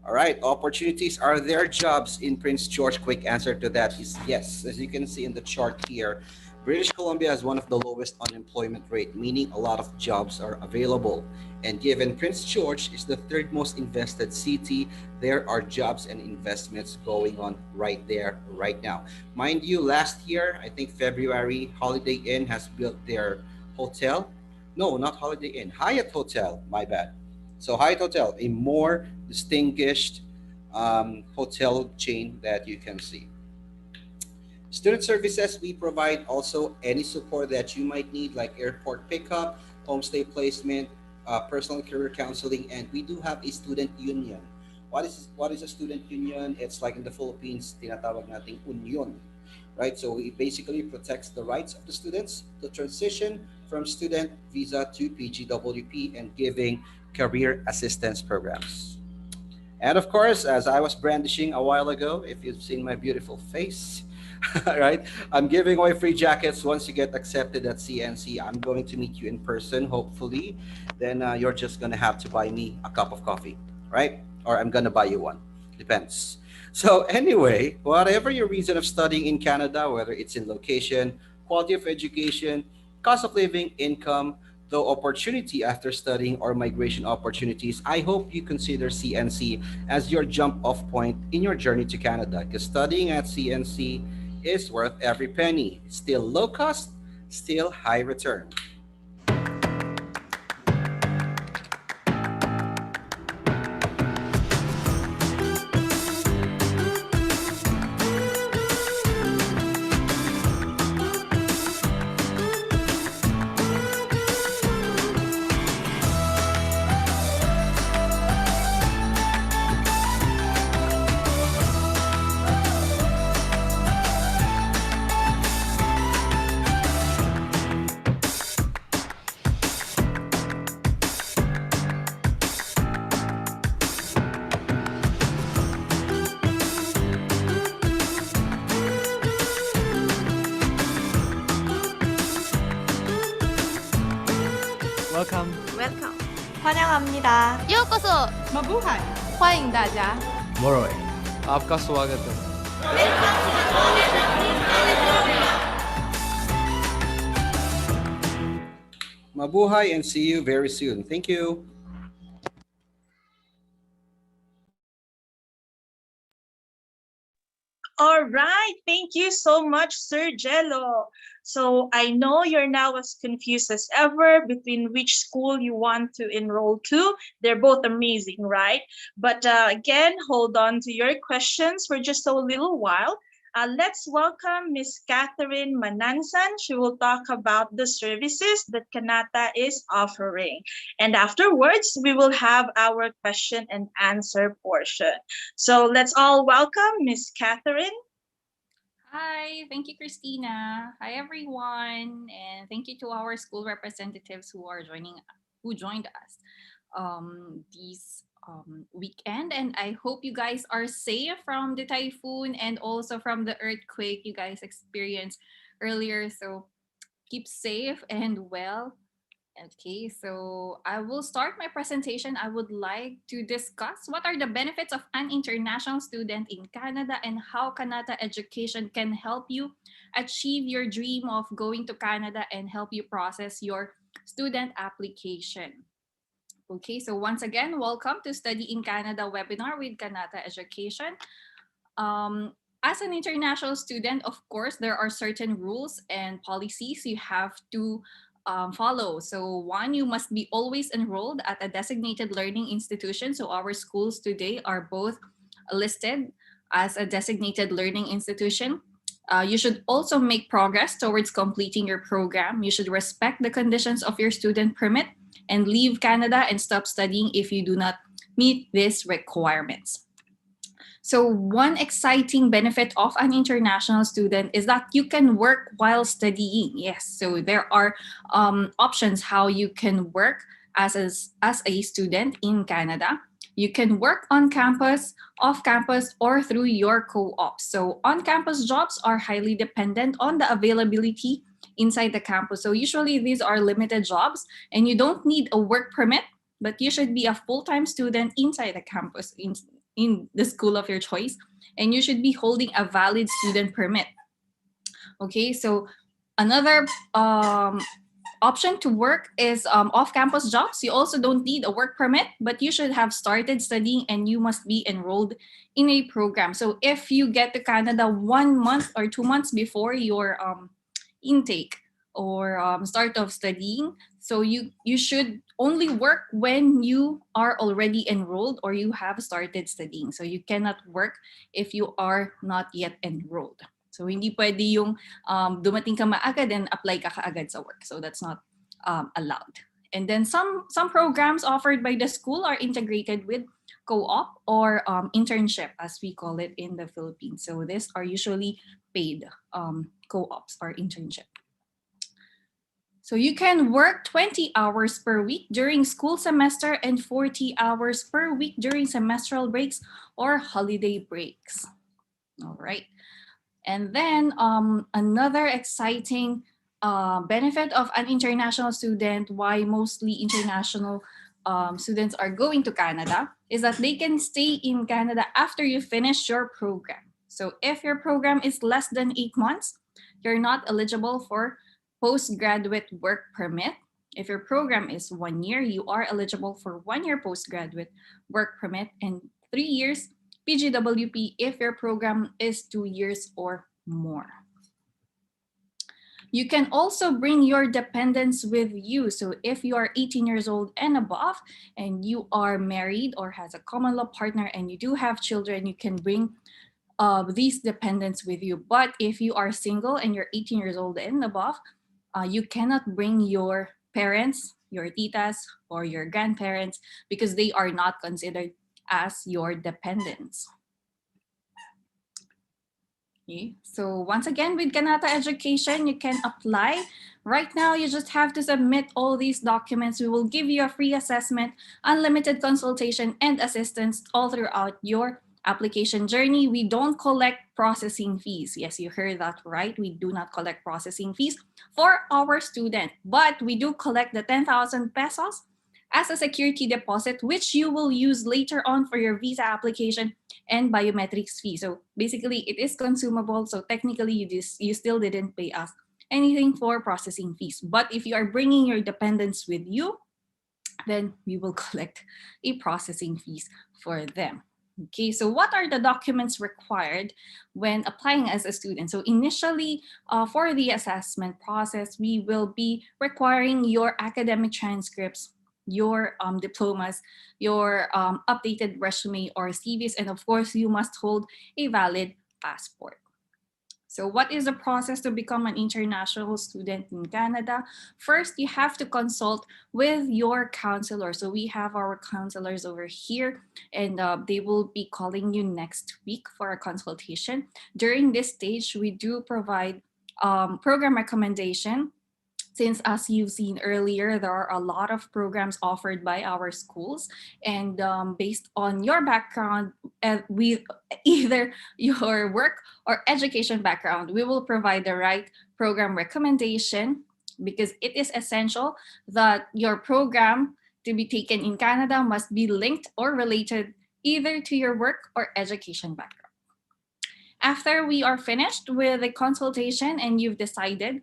All right, opportunities, are there jobs in Prince George? Quick answer to that is yes. As you can see in the chart here, British Columbia has one of the lowest unemployment rate, meaning a lot of jobs are available. And given Prince George is the third most invested city, there are jobs and investments going on right there, right now. Mind you, last year, I think February, Holiday Inn has built their hotel. No, not Holiday Inn, Hyatt Hotel, my bad. So Hyatt Hotel, a more distinguished hotel chain that you can see. Student services, we provide also any support that you might need, like airport pickup, homestay placement, personal career counseling, and we do have a student union. What is a student union? It's like in the Philippines, tinatawag nating union, right? So it basically protects the rights of the students to transition from student visa to PGWP and giving career assistance programs. And of course, as I was brandishing a while ago, if you've seen my beautiful face, right? I'm giving away free jackets once you get accepted at CNC. I'm going to meet you in person, hopefully. Then you're just going to have to buy me a cup of coffee, right? Or I'm going to buy you one. Depends. So anyway, whatever your reason of studying in Canada, whether it's in location, quality of education, cost of living, income, though opportunity after studying or migration opportunities, I hope you consider CNC as your jump off point in your journey to Canada, because studying at CNC is worth every penny. It's still low cost, still high return. Welcome. Welcome. 환영합니다. 요코소. 마부하이. 欢迎大家. Moroy. आपका स्वागत है. Mabuhay and see you very soon. Thank you. All right, thank you so much, Sir Jello. So I know you're now as confused as ever between which school you want to enroll to. They're both amazing, right? But again, hold on to your questions for just a little while. Let's welcome Miss Catherine Manansan. She will talk about the services that Kanata is offering. And afterwards, we will have our question and answer portion. So let's all welcome Miss Catherine. Hi, thank you, Christina. Hi, everyone, and thank you to our school representatives who joined us this weekend. And I hope you guys are safe from the typhoon and also from the earthquake you guys experienced earlier. So keep safe and well. Okay, so I will start my presentation. I would like to discuss what are the benefits of an international student in Canada and how Kanata Education can help you achieve your dream of going to Canada and help you process your student application. Okay, so once again, welcome to Study in Canada webinar with Kanata Education. As an international student, of course, there are certain rules and policies you have to follow. So one, you must be always enrolled at a designated learning institution. So our schools today are both listed as a designated learning institution. You should also make progress towards completing your program. You should respect the conditions of your student permit and leave Canada and stop studying if you do not meet these requirements. So one exciting benefit of an international student is that you can work while studying. Yes, so there are options how you can work as a student in Canada. You can work on campus, off campus, or through your co-ops. So on-campus jobs are highly dependent on the availability inside the campus. So usually these are limited jobs and you don't need a work permit, but you should be a full-time student inside the campus in the school of your choice, and you should be holding a valid student permit. Okay, so another option to work is off-campus jobs. You also don't need a work permit, but you should have started studying and you must be enrolled in a program. So if you get to Canada 1 month or 2 months before your intake or start of studying, so you should only work when you are already enrolled or you have started studying. So you cannot work if you are not yet enrolled. So hindi pwede yung dumating ka maagad and apply ka kaagad sa work. So that's not allowed. And then some programs offered by the school are integrated with co-op or internship, as we call it in the Philippines. So these are usually paid co-ops or internship. So you can work 20 hours per week during school semester and 40 hours per week during semestral breaks or holiday breaks. All right. And then another exciting benefit of an international student, why mostly international students are going to Canada, is that they can stay in Canada after you finish your program. So if your program is less than 8 months, you're not eligible for postgraduate work permit. If your program is 1 year, you are eligible for 1 year postgraduate work permit and 3 years PGWP if your program is 2 years or more. You can also bring your dependents with you. So if you are 18 years old and above and you are married or has a common law partner and you do have children, you can bring these dependents with you. But if you are single and you're 18 years old and above, you cannot bring your parents, your titas, or your grandparents because they are not considered as your dependents. Okay. So once again, with Kanata Education, you can apply. Right now, you just have to submit all these documents. We will give you a free assessment, unlimited consultation, and assistance all throughout your application journey. We don't collect processing fees. Yes, you heard that right. We do not collect processing fees for our student, but we do collect the 10,000 pesos as a security deposit, which you will use later on for your visa application and biometrics fee. So basically, it is consumable. So technically, you still didn't pay us anything for processing fees. But if you are bringing your dependents with you, then we will collect a processing fees for them. Okay, so what are the documents required when applying as a student? So initially, for the assessment process, we will be requiring your academic transcripts, your diplomas, your updated resume or CVs, and of course, you must hold a valid passport. So what is the process to become an international student in Canada? First, you have to consult with your counselor. So we have our counselors over here, and they will be calling you next week for a consultation. During this stage, we do provide program recommendation. Since as you've seen earlier, there are a lot of programs offered by our schools, and based on your background, with either your work or education background, we will provide the right program recommendation because it is essential that your program to be taken in Canada must be linked or related either to your work or education background. After we are finished with the consultation and you've decided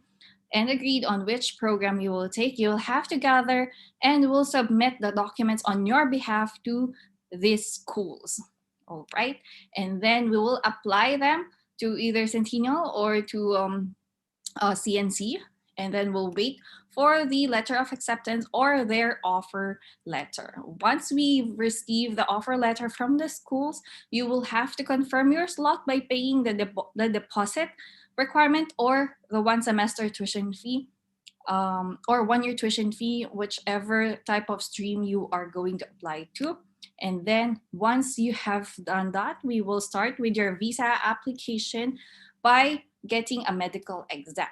and agreed on which program you will take, you'll have to gather and will submit the documents on your behalf to these schools. All right. And then we will apply them to either Centennial or to CNC, and then we'll wait for the letter of acceptance or their offer letter. Once we receive the offer letter from the schools, you will have to confirm your slot by paying the deposit requirement or the 1 semester tuition fee or 1 year tuition fee, whichever type of stream you are going to apply to. And then once you have done that, we will start with your visa application by getting a medical exam,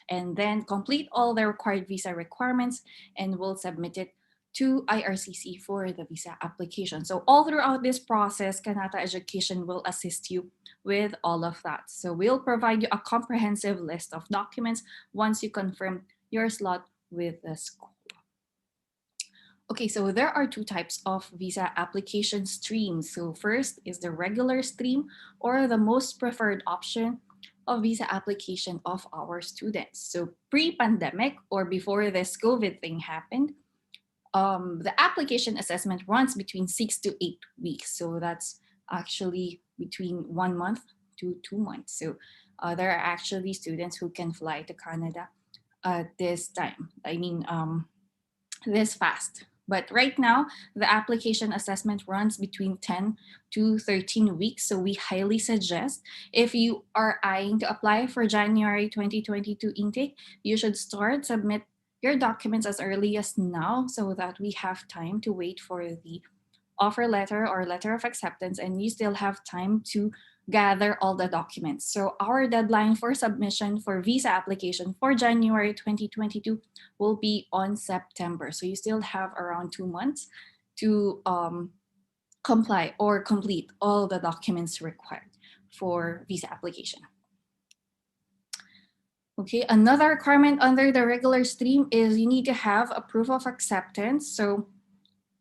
and then complete all the required visa requirements, and we'll submit it to IRCC for the visa application. So all throughout this process, Kanata Education will assist you with all of that. So we'll provide you a comprehensive list of documents once you confirm your slot with the school. Okay, so there are 2 types of visa application streams. So first is the regular stream, or the most preferred option of visa application of our students. So pre-pandemic, or before this COVID thing happened, the application assessment runs between 6 to 8 weeks. So that's actually between 1 month to 2 months. So there are actually students who can fly to Canada at this time. I mean, this fast. But right now, the application assessment runs between 10 to 13 weeks. So we highly suggest, if you are eyeing to apply for January 2022 intake, you should submit your documents as early as now so that we have time to wait for the offer letter or letter of acceptance, and you still have time to gather all the documents. So our deadline for submission for visa application for January 2022 will be on September. So you still have around 2 months to comply or complete all the documents required for visa application. Okay, another requirement under the regular stream is you need to have a proof of acceptance. So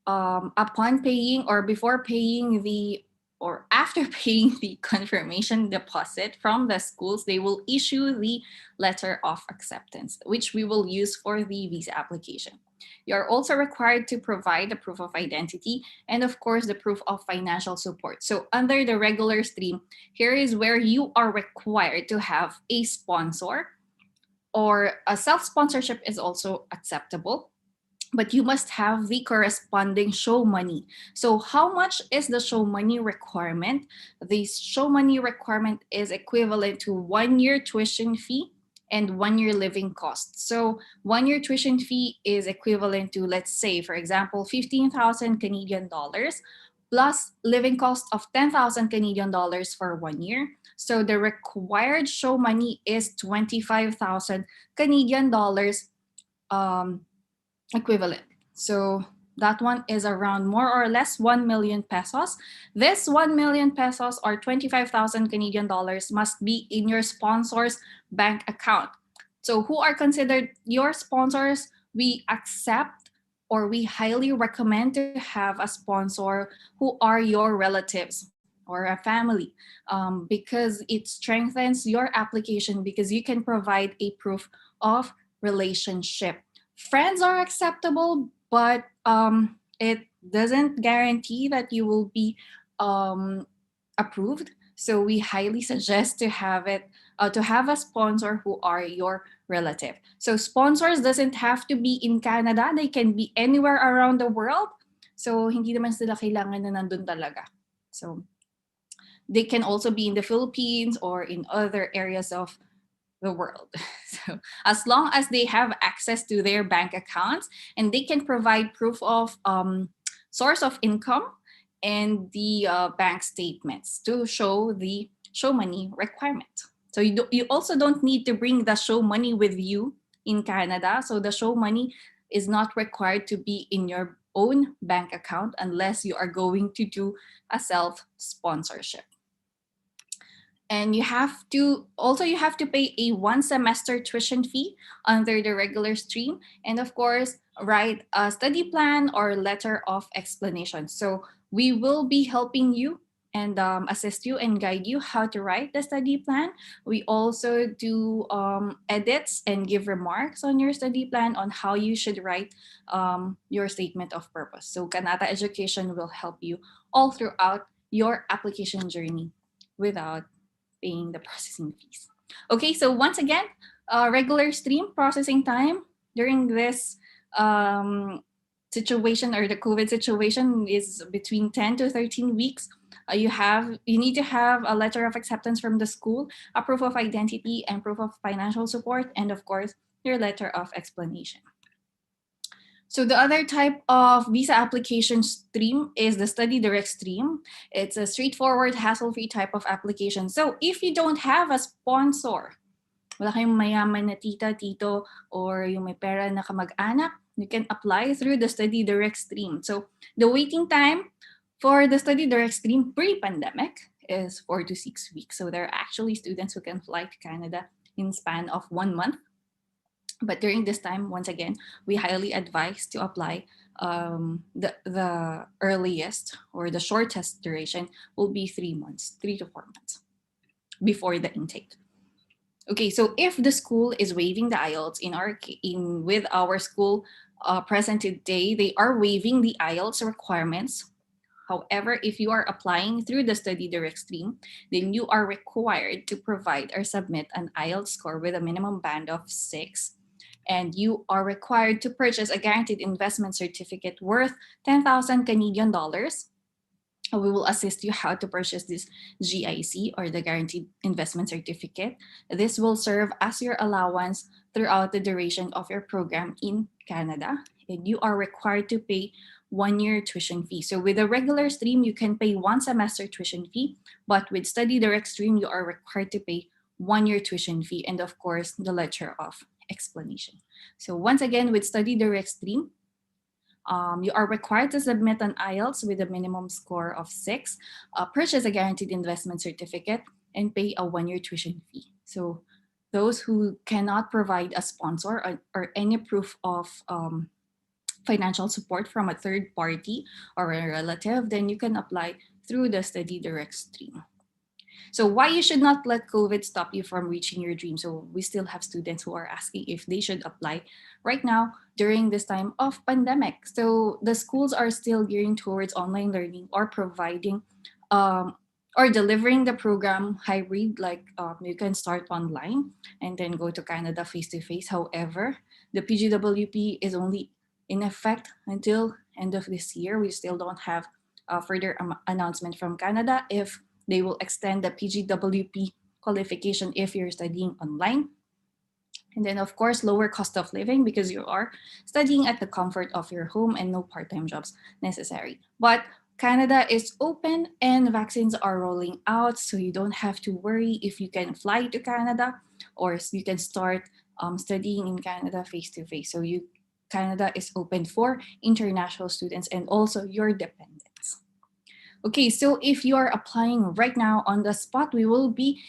upon paying or before paying the or after paying the confirmation deposit from the schools, they will issue the letter of acceptance, which we will use for the visa application. You are also required to provide the proof of identity and, of course, the proof of financial support. So under the regular stream, here is where you are required to have a sponsor, or a self-sponsorship is also acceptable, but you must have the corresponding show money. So how much is the show money requirement? The show money requirement is equivalent to 1 year tuition fee and 1 year living costs. So 1 year tuition fee is equivalent to, let's say, for example, 15,000 Canadian dollars plus living cost of 10,000 Canadian dollars for 1 year. So the required show money is 25,000 Canadian dollars equivalent. So that one is around more or less 1 million pesos. This 1 million pesos or 25,000 Canadian dollars must be in your sponsor's bank account. So who are considered your sponsors? We accept, or we highly recommend to have a sponsor who are your relatives or a family, because it strengthens your application, because you can provide a proof of relationship. Friends are acceptable, but it doesn't guarantee that you will be approved. So we highly suggest to have it, to have a sponsor who are your relative. So sponsors doesn't have to be in Canada. They can be anywhere around the world. So hindi naman sila kailangan na nandun talaga. So they can also be in the Philippines or in other areas of the world. So as long as they have access to their bank accounts and they can provide proof of source of income and the bank statements to show the show money requirement. So you also don't need to bring the show money with you in Canada. So the show money is not required to be in your own bank account unless you are going to do a self-sponsorship. And you have to pay a 1 semester tuition fee under the regular stream, and of course write a study plan or letter of explanation. So we will be helping you and assist you and guide you how to write the study plan. We also do edits and give remarks on your study plan on how you should write your statement of purpose. So Kanata Education will help you all throughout your application journey without paying the processing fees. Okay, so once again, regular stream processing time during this situation or the COVID situation is between 10 to 13 weeks. You need to have a letter of acceptance from the school, a proof of identity and proof of financial support, and of course, your letter of explanation. So the other type of visa application stream is the Study Direct stream. It's a straightforward, hassle-free type of application. So if you don't have a sponsor, wala kayong mayaman na tita, tito, or yung may pera na kamag-anak, you can apply through the Study Direct stream. So the waiting time for the Study Direct stream pre-pandemic is 4 to 6 weeks. So there are actually students who can fly to Canada in span of 1 month. But during this time, once again, we highly advise to apply the earliest or the shortest duration will be 3 months, 3 to 4 months before the intake. Okay, so if the school is waiving the IELTS with our school present today, they are waiving the IELTS requirements. However, if you are applying through the Study Direct stream, then you are required to provide or submit an IELTS score with a minimum band of 6. And you are required to purchase a guaranteed investment certificate worth 10,000 Canadian dollars. We will assist you how to purchase this GIC or the Guaranteed Investment Certificate. This will serve as your allowance throughout the duration of your program in Canada. And you are required to pay 1-year tuition fee. So with a regular stream, you can pay 1 semester tuition fee, but with Study Direct stream, you are required to pay 1-year tuition fee and of course the letter of explanation. So once again, with Study Direct stream, you are required to submit an IELTS with a minimum score of 6, purchase a guaranteed investment certificate, and pay a 1-year tuition fee. So those who cannot provide a sponsor or any proof of financial support from a third party or a relative, then you can apply through the Study Direct stream. So why you should not let COVID stop you from reaching your dream? So we still have students who are asking if they should apply right now during this time of pandemic. So the schools are still gearing towards online learning or providing or delivering the program hybrid, like you can start online and then go to Canada face-to-face. However, the PGWP is only in effect until end of this year. We still don't have a further announcement from Canada if they will extend the PGWP qualification if you're studying online. And then, of course, lower cost of living because you are studying at the comfort of your home and no part-time jobs necessary. But Canada is open and vaccines are rolling out, so you don't have to worry if you can fly to Canada or you can start studying in Canada face-to-face. So Canada is open for international students and also your dependents. Okay, so if you are applying right now on the spot, we will be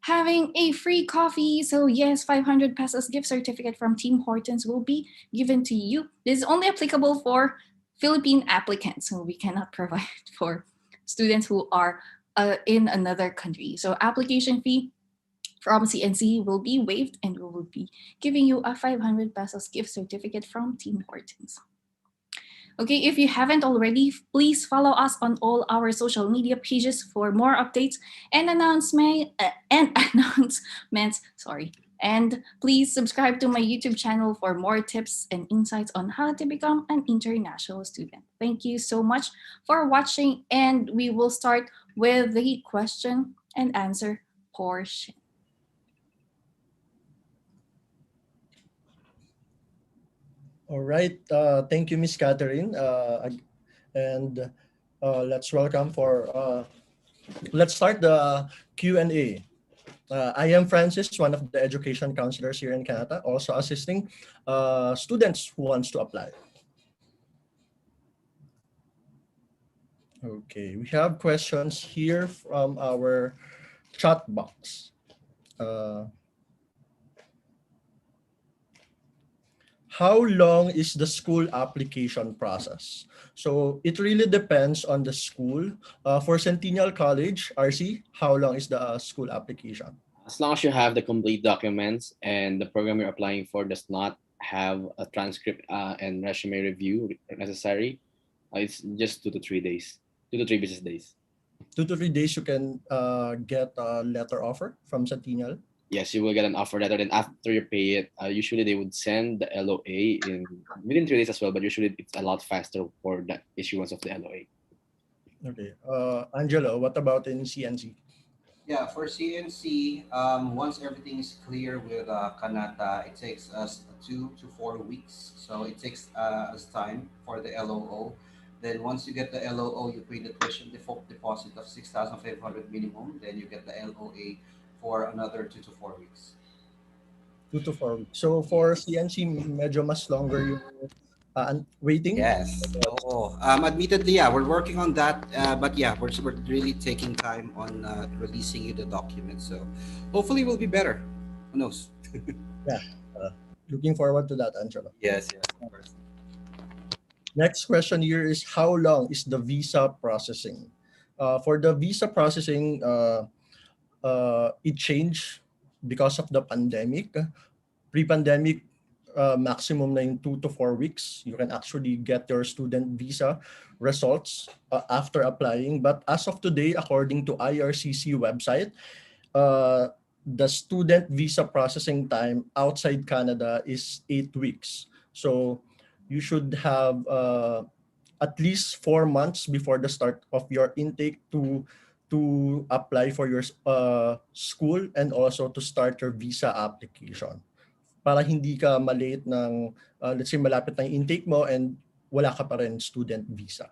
having a free coffee. So yes, 500 pesos gift certificate from Tim Hortons will be given to you. This is only applicable for Philippine applicants, so we cannot provide for students who are in another country. So application fee from CNC will be waived and we will be giving you a 500 pesos gift certificate from Tim Hortons. Okay, if you haven't already, please follow us on all our social media pages for more updates and announcements. And please subscribe to my YouTube channel for more tips and insights on how to become an international student. Thank you so much for watching, and we will start with the question and answer portion. All right. Thank you, Miss Catherine. And let's start the Q&A. I am Francis, one of the education counselors here in Canada, also assisting students who wants to apply. Okay, we have questions here from our chat box. Uh, how long is the school application process? So it really depends on the school. For Centennial College, RC, how long is the school application? As long as you have the complete documents and the program you're applying for does not have a transcript and resume review necessary, it's just 2 to 3 days, 2 to 3 business days. 2 to 3 days, you can get a letter offer from Centennial. Yes, you will get an offer letter. Then after you pay it, usually they would send the LOA within 3 days as well. But usually it's a lot faster for the issuance of the LOA. Okay, Angelo, what about in CNC? Yeah, for CNC, once everything is clear with Kanata, it takes us 2 to 4 weeks. So it takes us time for the LOO. Then once you get the LOO, you pay the tuition deposit of 6,500 minimum. Then you get the LOA for another 2 to 4 weeks. 2 to 4 weeks. So for CNC, medyo mas longer yung waiting? Yes. Oh, admittedly, yeah, we're working on that. But yeah, we're really taking time on releasing you the document. So hopefully we'll be better. Who knows? Yeah. Looking forward to that, Angelo. Yes, of course. Next question here is, how long is the visa processing? For the visa processing, it changed because of the pandemic. Pre-pandemic, maximum na yung 2 to 4 weeks. You can actually get your student visa results after applying. But as of today, according to IRCC website, the student visa processing time outside Canada is 8 weeks. So you should have at least 4 months before the start of your intake to apply for your school and also to start your visa application. Para hindi ka malate ng, let's say, malapit na yung intake mo and wala ka pa rin student visa.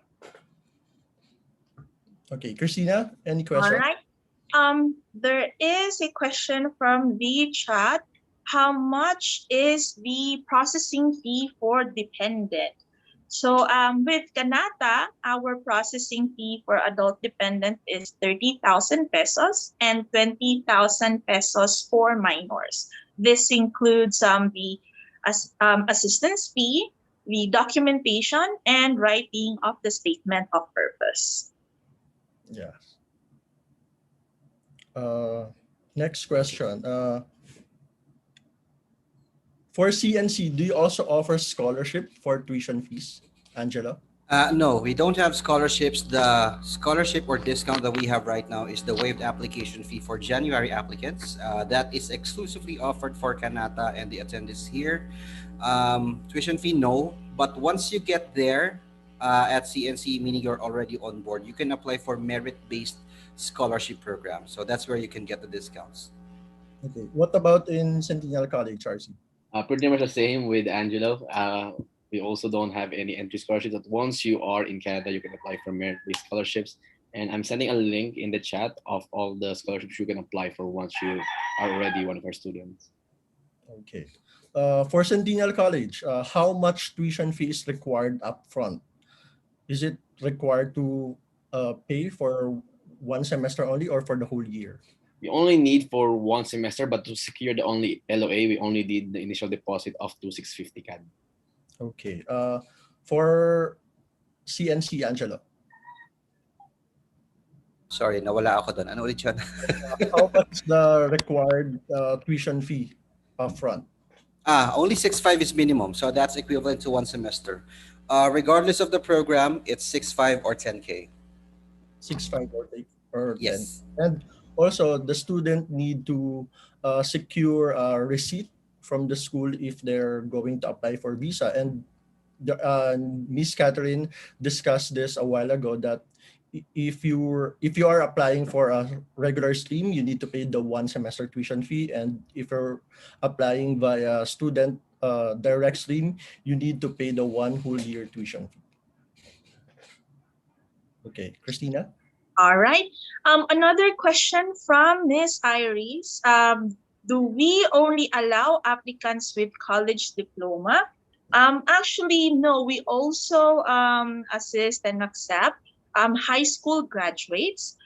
Okay, Christina, any questions? All right. There is a question from the chat. How much is the processing fee for dependent? So with Kanata, our processing fee for adult dependent is 30,000 pesos and 20,000 pesos for minors. This includes the assistance fee, the documentation, and writing of the statement of purpose. Yeah. Next question. For CNC, do you also offer scholarship for tuition fees, Angelo? No, we don't have scholarships. The scholarship or discount that we have right now is the waived application fee for January applicants. That is exclusively offered for Kanata and the attendees here. Tuition fee, no. But once you get there at CNC, meaning you're already on board, you can apply for merit-based scholarship program. So that's where you can get the discounts. Okay. What about in Centennial College, RC? Pretty much the same with Angelo. We also don't have any entry scholarships. But once you are in Canada, you can apply for merit-based scholarships. And I'm sending a link in the chat of all the scholarships you can apply for once you are already one of our students. Okay. For Centennial College, how much tuition fee is required upfront? Is it required to pay for one semester only or for the whole year? We only need for one semester, but to secure the only LOA, we only need the initial deposit of 2,650 CAD. Okay. For CNC, Angelo. Sorry, nawala ako doon. Ano ulit yun? How much is the required tuition fee upfront? Only 6.5 is minimum, so that's equivalent to one semester. Regardless of the program, it's 6.5 or 10K. 6.5 or 10. Yes. And also, the student need to secure a receipt from the school if they're going to apply for visa. And Miss Catherine discussed this a while ago that if you are applying for a regular stream, you need to pay the one semester tuition fee, and if you're applying via student direct stream, you need to pay the one whole year tuition fee. Okay, Christina. All right. Another question from Ms. Iris. Do we only allow applicants with college diploma? Actually, no. We also assist and accept high school graduates.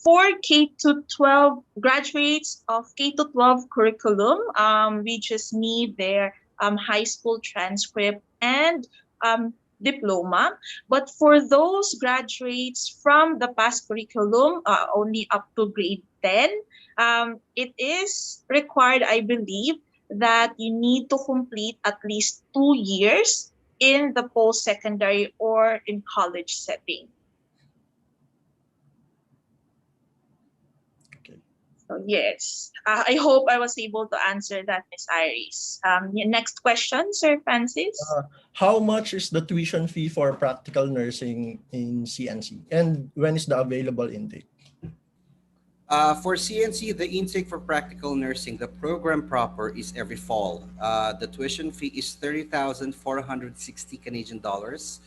For K to 12 graduates of K to 12 curriculum, we just need their high school transcript and diploma. But for those graduates from the past curriculum, only up to grade 10, it is required, I believe, that you need to complete at least 2 years in the post-secondary or in college setting. So yes, I hope I was able to answer that, Miss Iris. Next question, Sir Francis. How much is the tuition fee for practical nursing in CNC? And when is the available intake? For CNC, the intake for practical nursing, the program proper is every fall. The tuition fee is 30,460 Canadian dollars.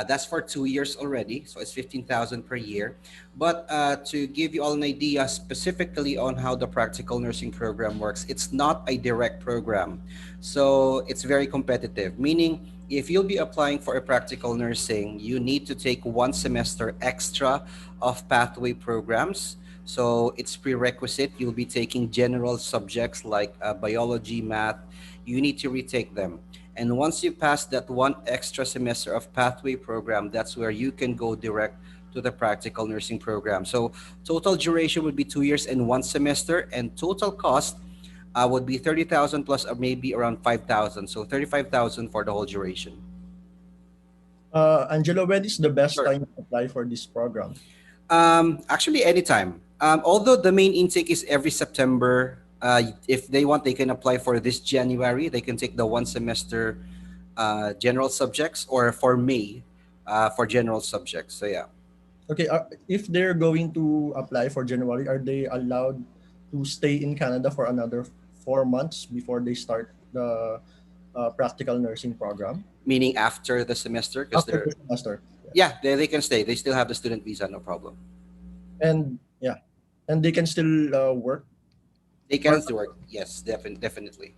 That's for 2 years already, so it's 15,000 per year. But to give you all an idea specifically on how the practical nursing program works, it's not a direct program. So it's very competitive, meaning if you'll be applying for a practical nursing, you need to take 1 semester extra of pathway programs. So it's prerequisite. You'll be taking general subjects like biology, math. You need to retake them. And once you pass that 1 extra semester of pathway program, that's where you can go direct to the practical nursing program. So total duration would be 2 years and 1 semester, and total cost would be 30,000 plus maybe around 5,000. So 35,000 for the whole duration. Angelo, when is the best time to apply for this program? Actually, anytime. Although the main intake is every September, if they want, they can apply for this January. They can take the 1 semester general subjects, or for May for general subjects. So yeah. Okay, if they're going to apply for January, are they allowed to stay in Canada for another 4 months before they start the practical nursing program? Meaning after the semester? After the semester. Yeah, they can stay. They still have the student visa, no problem. And yeah, and they can still work? They can still work, yes, definitely.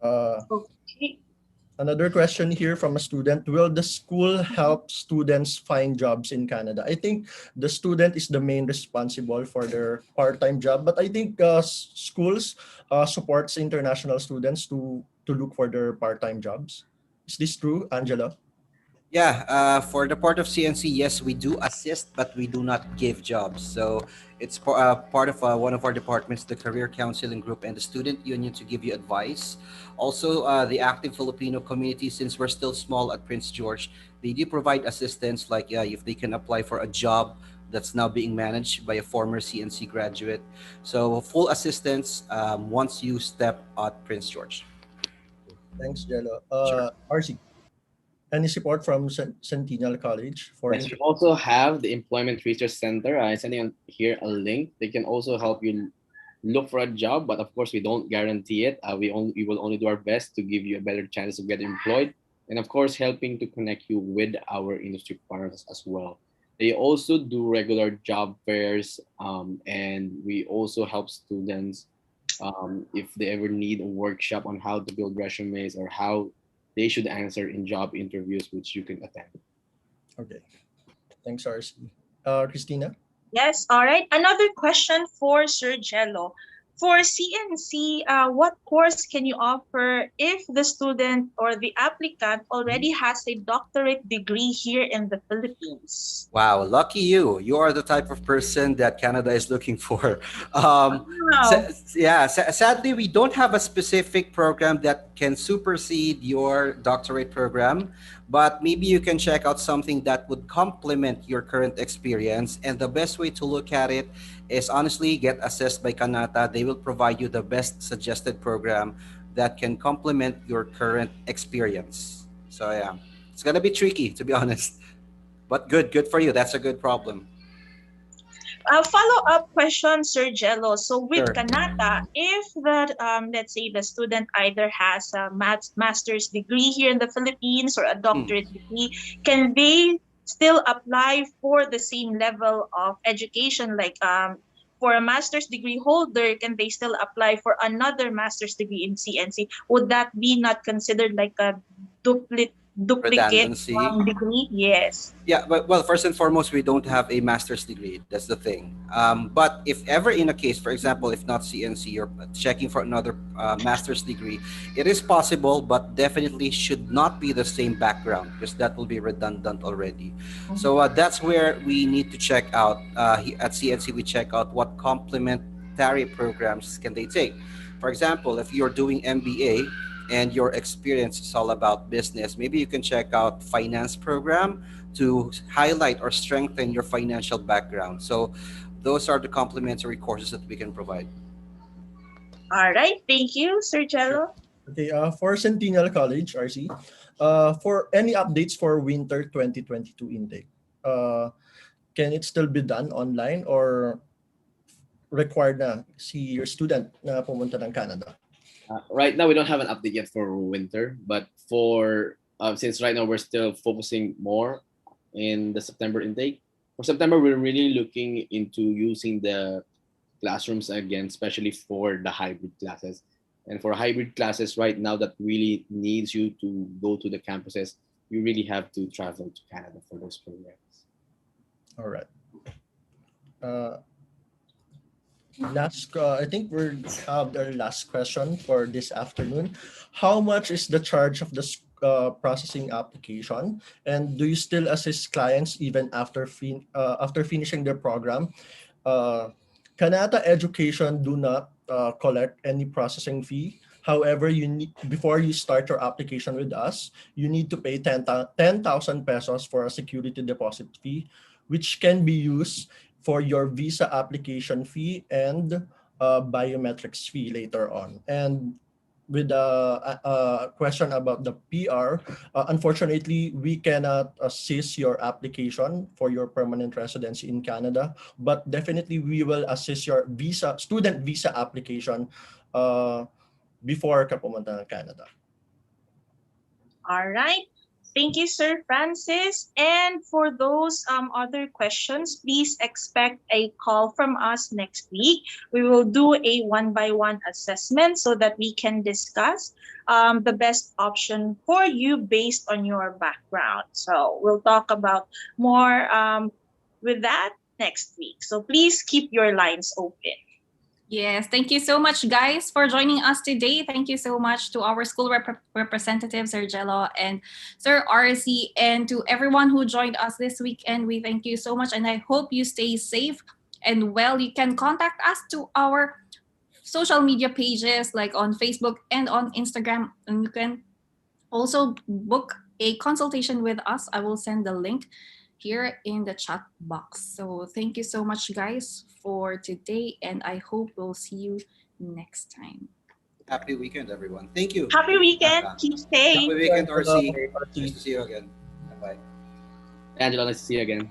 Okay. Another question here from a student: will the school help students find jobs in Canada? I think the student is the main responsible for their part-time job, but I think schools supports international students to look for their part-time jobs. Is this true, Angela? Yeah, for the part of CNC, yes, we do assist, but we do not give jobs. So it's part of one of our departments, the Career Counseling Group and the Student Union, to give you advice. Also, the active Filipino community, since we're still small at Prince George, they do provide assistance, like if they can apply for a job that's now being managed by a former CNC graduate. So full assistance once you step at Prince George. Thanks, Jello. RC. Any support from Centennial College for? Yes, we also have the Employment Research Center. I'm sending here a link. They can also help you look for a job, but of course we don't guarantee it. We will only do our best to give you a better chance of getting employed, and of course helping to connect you with our industry partners as well. They also do regular job fairs, and we also help students if they ever need a workshop on how to build resumes or how they should answer in job interviews, which you can attend. Okay, thanks, RC. Christina? Yes, all right. Another question for Sir Jello. For CNC, what course can you offer if the student or the applicant already has a doctorate degree here in the Philippines? Wow, lucky you. You are the type of person that Canada is looking for. Sadly, we don't have a specific program that can supersede your doctorate program, but maybe you can check out something that would complement your current experience. And the best way to look at it is honestly get assessed by Kanata. They will provide you the best suggested program that can complement your current experience. So yeah, it's gonna be tricky, to be honest, but good for you. That's a good problem. Follow-up question, Sir Jello. So with Sure. Kanata, if the let's say the student either has a master's degree here in the Philippines or a doctorate degree, can they still apply for the same level of education? Like for a master's degree holder, can they still apply for another master's degree in CNC? Would that be not considered like a duplicate redundancy. degree. Yes. Yeah, but well, first and foremost, we don't have a master's degree. That's the thing. But if ever in a case, for example, if not CNC, you're checking for another master's degree, it is possible, but definitely should not be the same background because that will be redundant already. So that's where we need to check out. At CNC, we check out what complementary programs can they take. For example, if you're doing MBA and your experience is all about business, maybe you can check out finance program to highlight or strengthen your financial background. So those are the complementary courses that we can provide. All right. Thank you, Sir Jello. Okay, for Centennial College, RC, for any updates for winter 2022 intake, can it still be done online or required na si your student na pumunta ng Canada? Right now, we don't have an update yet for winter, but for since right now we're still focusing more in the September intake. For September, we're really looking into using the classrooms again, especially for the hybrid classes. And for hybrid classes right now that really needs you to go to the campuses, you really have to travel to Canada for those programs. All right. I think we have our last question for this afternoon. How much is the charge of the processing application, and do you still assist clients even after finishing their program? Kanata Education do not collect any processing fee. However, before you start your application with us, you need to pay 10,000 pesos for a security deposit fee, which can be used for your visa application fee and biometrics fee later on. And with a question about the PR, unfortunately, we cannot assist your application for your permanent residency in Canada, but definitely we will assist your student visa application before ka pumunta ng Canada. All right. Thank you, Sir Francis. And for those other questions, please expect a call from us next week. We will do a one-by-one assessment so that we can discuss the best option for you based on your background. So we'll talk about more with that next week. So please keep your lines open. Yes, thank you so much, guys, for joining us today. Thank you so much to our school representatives, Sir Jello and Sir RC, and to everyone who joined us this weekend. We thank you so much, and I hope you stay safe and well. You can contact us to our social media pages like on Facebook and on Instagram, and you can also book a consultation with us. I will send the link here in the chat box. So thank you so much, guys, for today, and I hope we'll see you next time. Happy weekend, everyone. Thank you. Happy weekend. Keep safe. Happy weekend, RC. Nice to see you again. Bye-bye. Angela, nice to see you again.